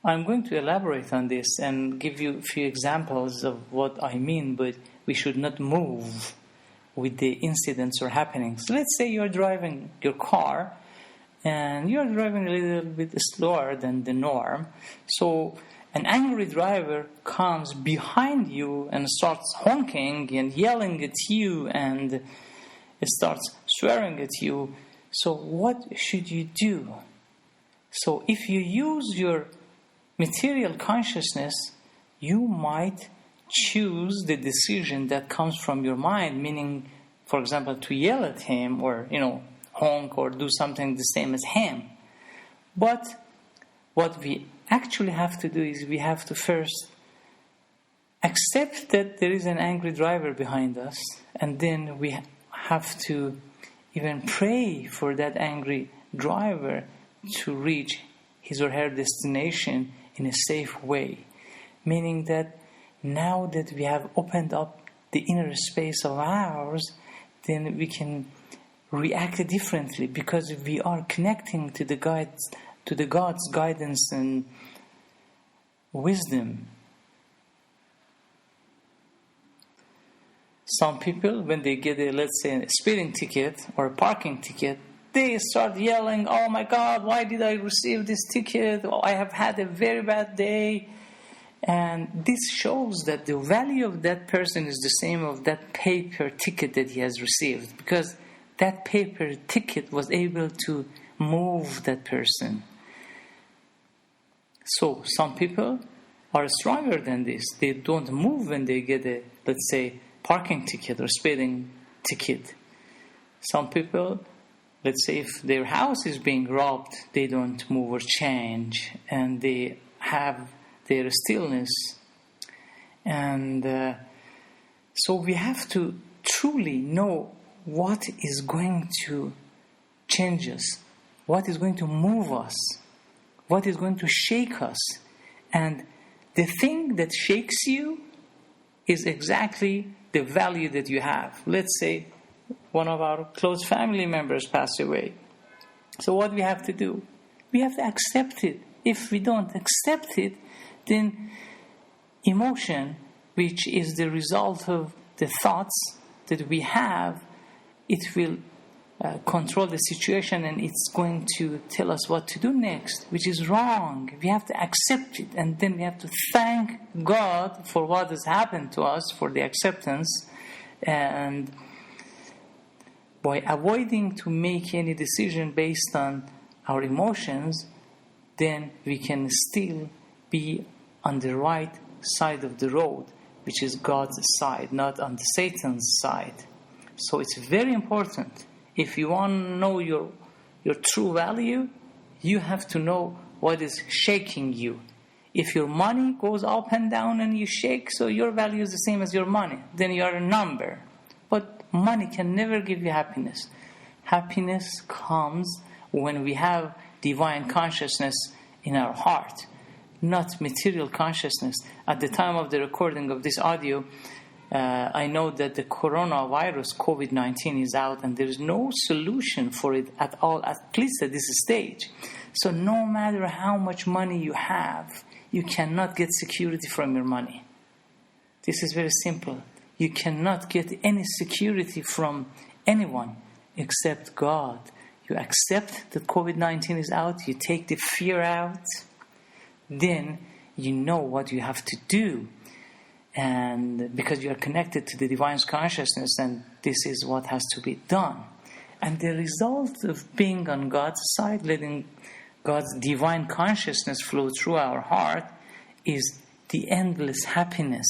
I'm going to elaborate on this and give you a few examples of what I mean, but we should not move with the incidents or happenings. Let's say you're driving your car and you're driving a little bit slower than the norm. So an angry driver comes behind you and starts honking and yelling at you and starts swearing at you. So what should you do? So if you use your material consciousness, you might choose the decision that comes from your mind, meaning, for example, to yell at him or, honk or do something the same as him. But what we actually have to do is we have to first accept that there is an angry driver behind us, and then we have to even pray for that angry driver to reach his or her destination in a safe way. Meaning that now that we have opened up the inner space of ours, then we can react differently because we are connecting to the God's guidance and wisdom. Some people, when they get let's say, a speeding ticket or a parking ticket, they start yelling, "Oh my God, why did I receive this ticket? Oh, I have had a very bad day." And this shows that the value of that person is the same of that paper ticket that he has received, because that paper ticket was able to move that person. So some people are stronger than this. They don't move when they get a, let's say, parking ticket or speeding ticket. Some people, let's say, if their house is being robbed, they don't move or change, and they have their stillness. And so we have to truly know what is going to change us, what is going to move us, what is going to shake us. And the thing that shakes you is exactly the value that you have. Let's say one of our close family members passed away. So what we have to do? We have to accept it. If we don't accept it, then emotion, which is the result of the thoughts that we have, it will control the situation, and it's going to tell us what to do next, which is wrong. We have to accept it, and then we have to thank God for what has happened to us, for the acceptance. And by avoiding to make any decision based on our emotions, then we can still be on the right side of the road, which is God's side, not on the Satan's side. So it's very important. If you want to know your true value, you have to know what is shaking you. If your money goes up and down and you shake, so your value is the same as your money, then you are a number. But money can never give you happiness. Happiness comes when we have divine consciousness in our heart, not material consciousness. At the time of the recording of this audio, I know that the coronavirus, COVID-19, is out, and there is no solution for it at all, at least at this stage. So no matter how much money you have, you cannot get security from your money. This is very simple. You cannot get any security from anyone except God. You accept that COVID-19 is out, you take the fear out, then you know what you have to do. And because you are connected to the divine consciousness, and this is what has to be done. And the result of being on God's side, letting God's divine consciousness flow through our heart, is the endless happiness.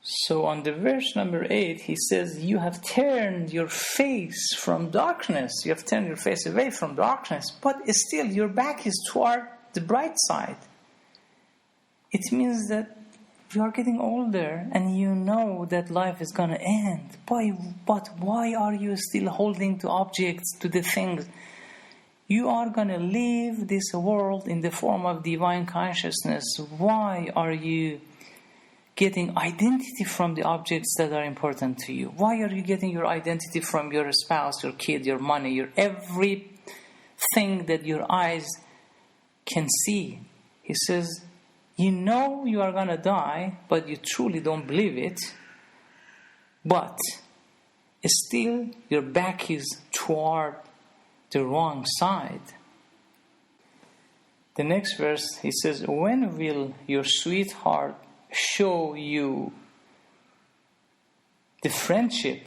So on the verse number 8, he says, you have turned your face from darkness. You have turned your face away from darkness, but still your back is toward the bright side. It means that you are getting older and you know that life is going to end. But why are you still holding to objects, to the things? You are going to leave this world in the form of divine consciousness. Why are you getting identity from the objects that are important to you? Why are you getting your identity from your spouse, your kid, your money, your every thing that your eyes can see. He says, you know you are going to die, but you truly don't believe it. But still, your back is toward the wrong side. The next verse, he says, when will your sweetheart show you the friendship?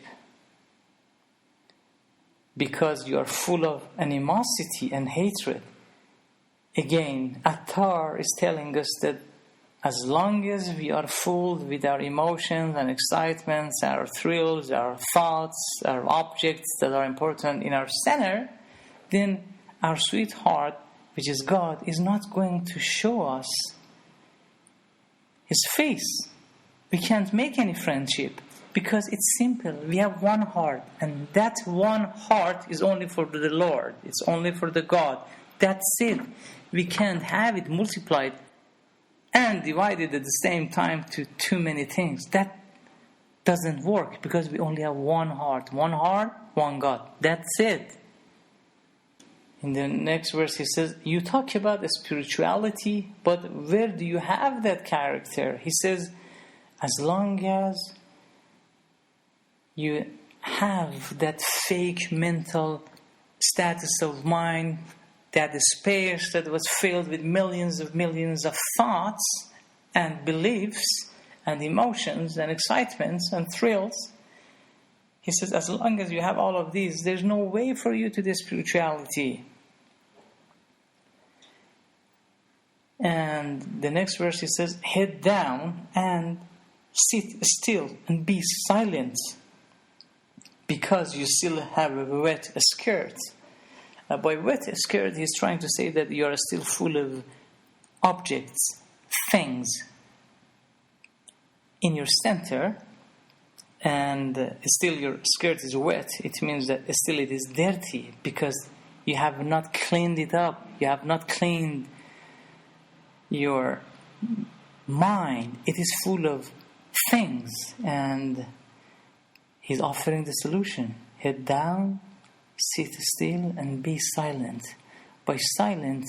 Because you are full of animosity and hatred. Again, Attar is telling us that as long as we are filled with our emotions and excitements, our thrills, our thoughts, our objects that are important in our center, then our sweetheart, which is God, is not going to show us His face. We can't make any friendship because it's simple. We have one heart, and that one heart is only for the Lord. It's only for the God. That's it. We can't have it multiplied and divided at the same time to too many things. That doesn't work because we only have one heart, one God. That's it. In the next verse he says, you talk about the spirituality, but where do you have that character? He says, as long as you have that fake mental status of mind, that space that was filled with millions of thoughts and beliefs and emotions and excitements and thrills, he says, as long as you have all of these, there's no way for you to the spirituality. And the next verse he says, head down and sit still and be silent because you still have a wet skirt. By wet skirt, he's trying to say that you are still full of objects, things in your center, and still your skirt is wet. It means that still it is dirty because you have not cleaned it up. You have not cleaned your mind. It is full of things, and he's offering the solution. Head down, sit still, and be silent. By silent,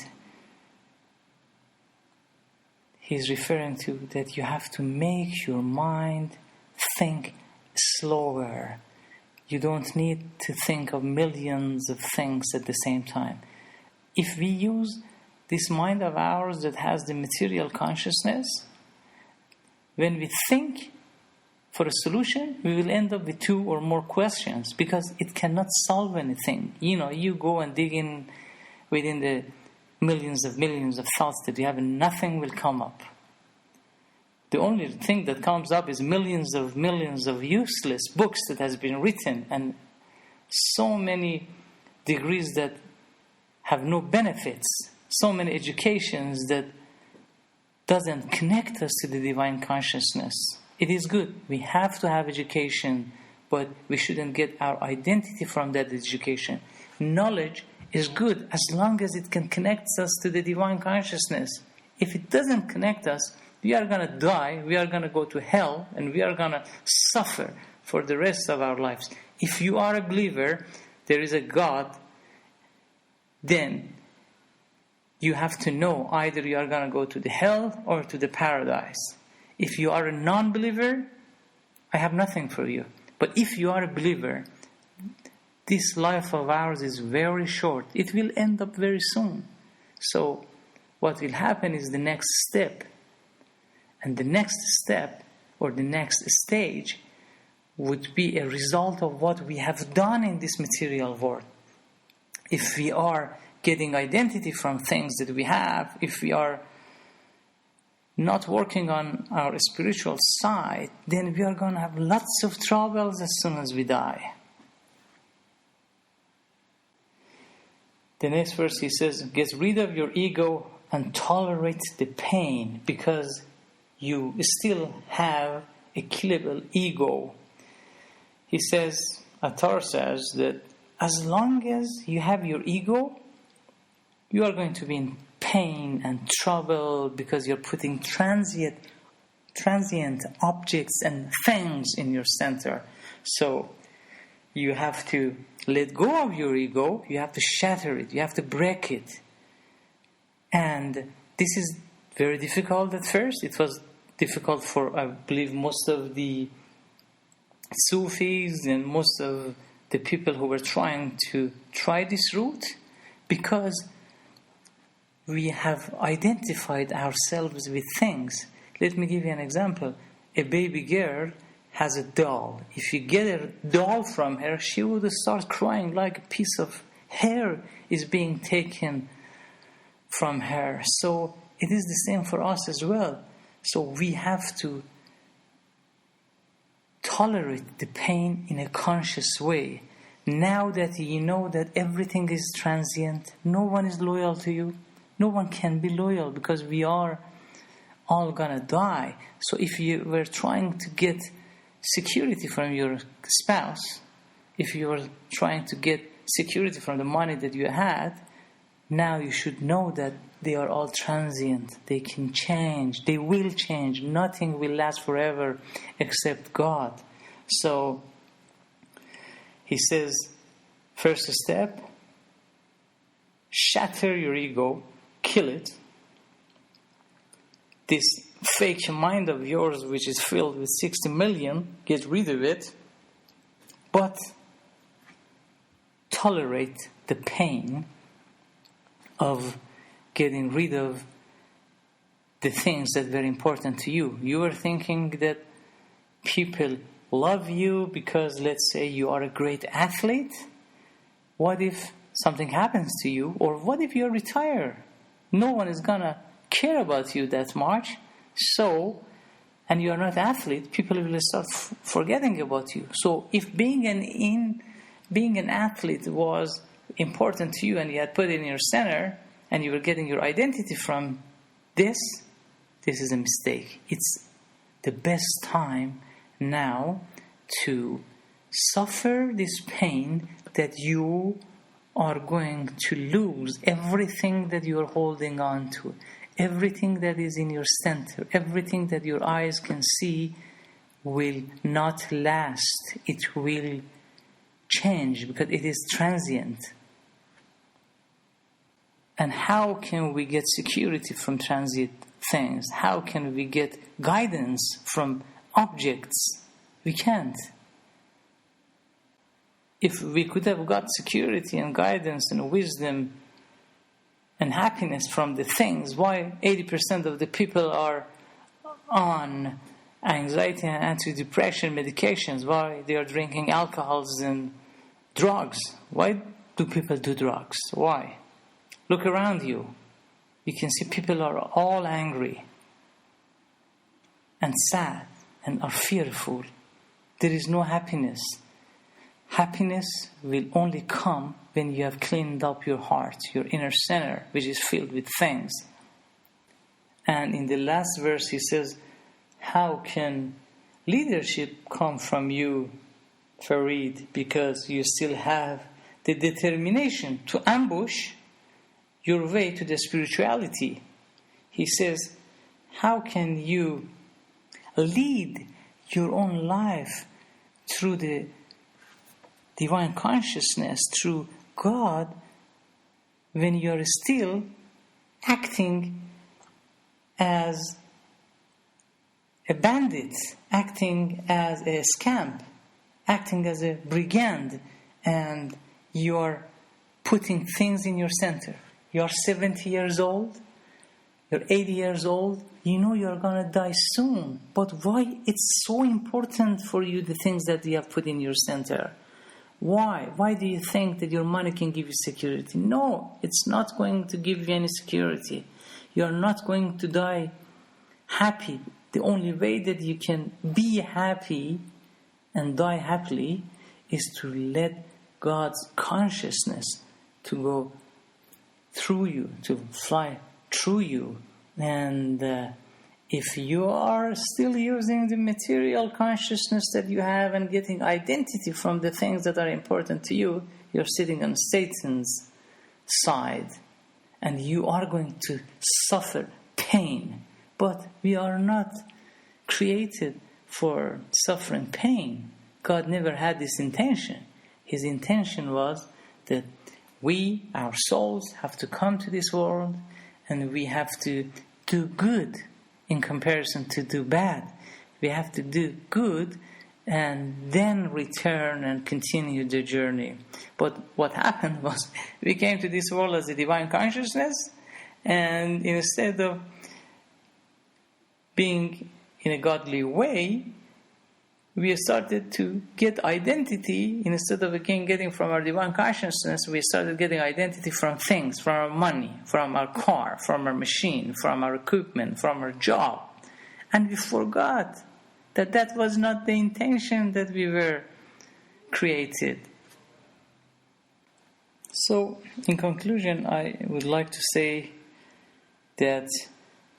he's referring to that you have to make your mind think slower. You don't need to think of millions of things at the same time. If we use this mind of ours that has the material consciousness, when we think for a solution, we will end up with 2 or more questions because it cannot solve anything. You go and dig in within the millions of thoughts that you have and nothing will come up. The only thing that comes up is millions of useless books that has been written and so many degrees that have no benefits, so many educations that doesn't connect us to the divine consciousness. It is good. We have to have education, but we shouldn't get our identity from that education. Knowledge is good as long as it can connect us to the divine consciousness. If it doesn't connect us, we are going to die, we are going to go to hell, and we are going to suffer for the rest of our lives. If you are a believer, there is a God, then you have to know either you are going to go to the hell or to the paradise. If you are a non-believer, I have nothing for you. But if you are a believer, this life of ours is very short. It will end up very soon. So what will happen is the next step. And the next step or the next stage would be a result of what we have done in this material world. If we are getting identity from things that we have, if we are not working on our spiritual side, then we are going to have lots of troubles as soon as we die. The next verse he says, get rid of your ego and tolerate the pain because you still have a killable ego. He says, Attar says that as long as you have your ego, you are going to be in pain and trouble because you're putting transient objects and things in your center. So you have to let go of your ego, you have to shatter it, you have to break it. And this is very difficult at first. It was difficult for, I believe, most of the Sufis and most of the people who were trying to try this route, because we have identified ourselves with things. Let me give you an example. A baby girl has a doll. If you get a doll from her, she would start crying like a piece of hair is being taken from her. So it is the same for us as well. So we have to tolerate the pain in a conscious way. Now that you know that everything is transient, no one is loyal to you. No one can be loyal because we are all gonna die. So if you were trying to get security from your spouse, if you were trying to get security from the money that you had, now you should know that they are all transient. They can change. They will change. Nothing will last forever except God. So he says, first step, shatter your ego, kill it. This fake mind of yours, which is filled with 60 million, get rid of it. But tolerate the pain of getting rid of the things that were important to you. You were thinking that people love you because, let's say, you are a great athlete. What if something happens to you? Or what if you retire? No one is gonna care about you that much. So, and you are not an athlete, people will start forgetting about you. So if being an athlete was important to you and you had put it in your center and you were getting your identity from this is a mistake. It's the best time now to suffer this pain that you are going to lose everything that you are holding on to, everything that is in your center, everything that your eyes can see will not last. It will change because it is transient. And how can we get security from transient things? How can we get guidance from objects? We can't. If we could have got security and guidance and wisdom and happiness from the things, why 80% of the people are on anxiety and antidepressant medications? Why they are drinking alcohols and drugs? Why do people do drugs? Why? Look around you. You can see people are all angry and sad and are fearful. There is no happiness. Happiness will only come when you have cleaned up your heart, your inner center, which is filled with things. And in the last verse he says, how can leadership come from you, Farid? Because you still have the determination to ambush your way to the spirituality. He says, how can you lead your own life through the divine consciousness, through God, when you're still acting as a bandit, acting as a scamp, acting as a brigand, and you're putting things in your center. You're 70 years old, you're 80 years old, you know you're going to die soon. But why it's so important for you, the things that you have put in your center? Why? Why do you think that your money can give you security? No, it's not going to give you any security. You're not going to die happy. The only way that you can be happy and die happily is to let God's consciousness to go through you, to fly through you. And if you are still using the material consciousness that you have and getting identity from the things that are important to you, you're sitting on Satan's side and you are going to suffer pain. But we are not created for suffering pain. God never had this intention. His intention was that we, our souls, have to come to this world and we have to do good in comparison to do bad. We have to do good and then return and continue the journey. But what happened was we came to this world as a divine consciousness, and instead of being in a godly way, we started to get identity. Instead of again getting from our divine consciousness, we started getting identity from things, from our money, from our car, from our machine, from our equipment, from our job. And we forgot that that was not the intention that we were created. So, in conclusion, I would like to say that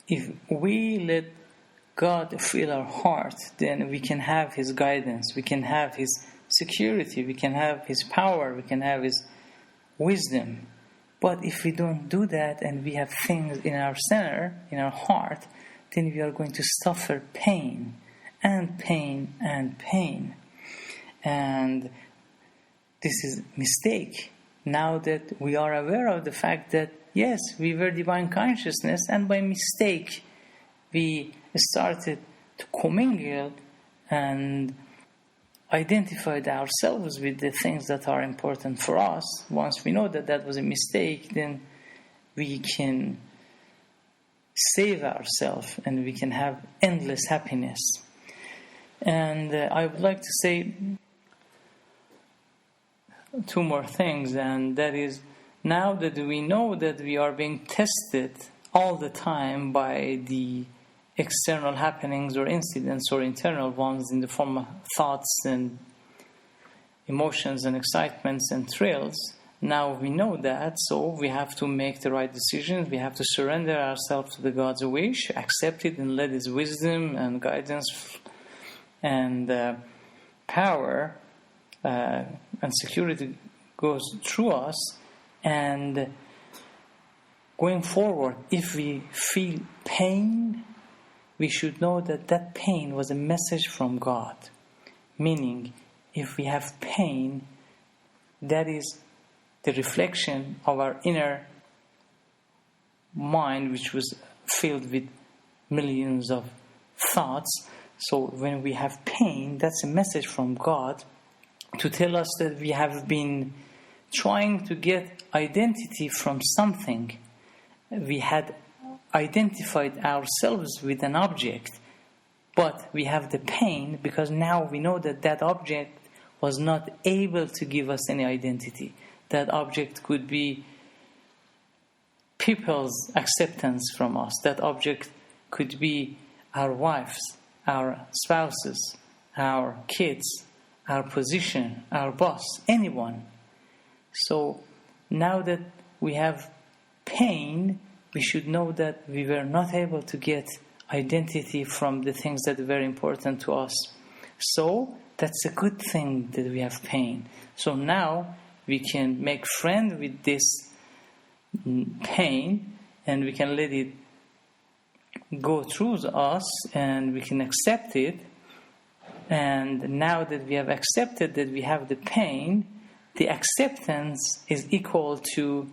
if we let God fill our heart, then we can have His guidance, we can have His security, we can have His power, we can have His wisdom. But if we don't do that and we have things in our center, in our heart, then we are going to suffer pain and pain and pain. And this is a mistake. Now that we are aware of the fact that, yes, we were divine consciousness, and by mistake we started to commingle and identified ourselves with the things that are important for us. Once we know that that was a mistake, then we can save ourselves and we can have endless happiness. And I would like to say two more things, and that is, now that we know that we are being tested all the time by the external happenings or incidents or internal ones in the form of thoughts and emotions and excitements and thrills, now we know that, so we have to make the right decisions. We have to surrender ourselves to the God's wish, accept it, and let His wisdom and guidance and power and security goes through us. And going forward, if we feel pain, we should know that that pain was a message from God. Meaning, if we have pain, that is the reflection of our inner mind, which was filled with millions of thoughts. So when we have pain, that's a message from God to tell us that we have been trying to get identity from something. We had identified ourselves with an object, but we have the pain because now we know that that object was not able to give us any identity. That object could be people's acceptance from us. That object could be our wives, our spouses, our kids, our position, our boss, anyone. So now that we have pain, we should know that we were not able to get identity from the things that were important to us. So that's a good thing that we have pain. So now we can make friends with this pain and we can let it go through us and we can accept it. And now that we have accepted that we have the pain, the acceptance is equal to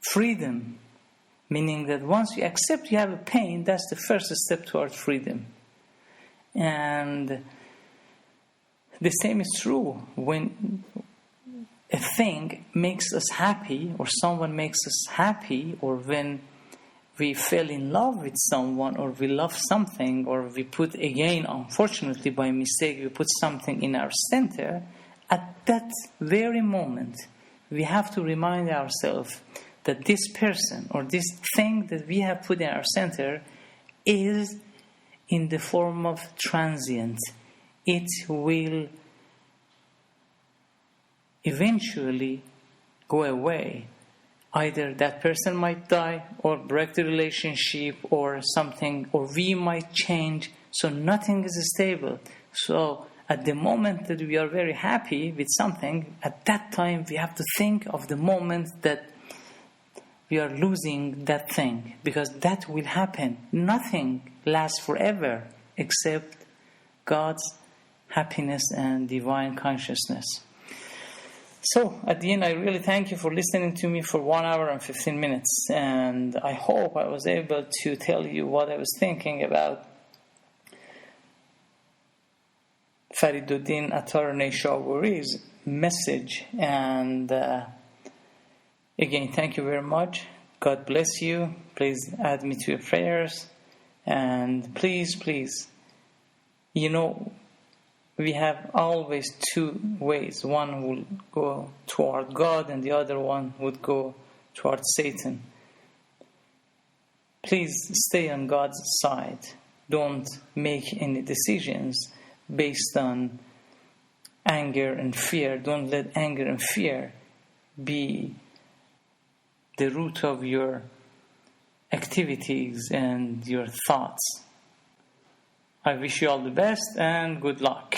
freedom. Meaning that once you accept you have a pain, that's the first step towards freedom. And the same is true when a thing makes us happy, or someone makes us happy, or when we fell in love with someone, or we love something, or we put, again, unfortunately by mistake, we put something in our center. At that very moment, we have to remind ourselves that this person or this thing that we have put in our center is in the form of transient. It will eventually go away. Either that person might die or break the relationship or something, or we might change. So nothing is stable. So at the moment that we are very happy with something, at that time we have to think of the moment that we are losing that thing, because that will happen. Nothing lasts forever except God's happiness and divine consciousness. So, at the end, I really thank you for listening to me for 1 hour and 15 minutes. And I hope I was able to tell you what I was thinking about Farid ud-Dīn Attar Nishapur's message. And again, thank you very much. God bless you. Please add me to your prayers. And please, we have always two ways. One will go toward God and the other one would go toward Satan. Please stay on God's side. Don't make any decisions based on anger and fear. Don't let anger and fear be the root of your activities and your thoughts. I wish you all the best and good luck.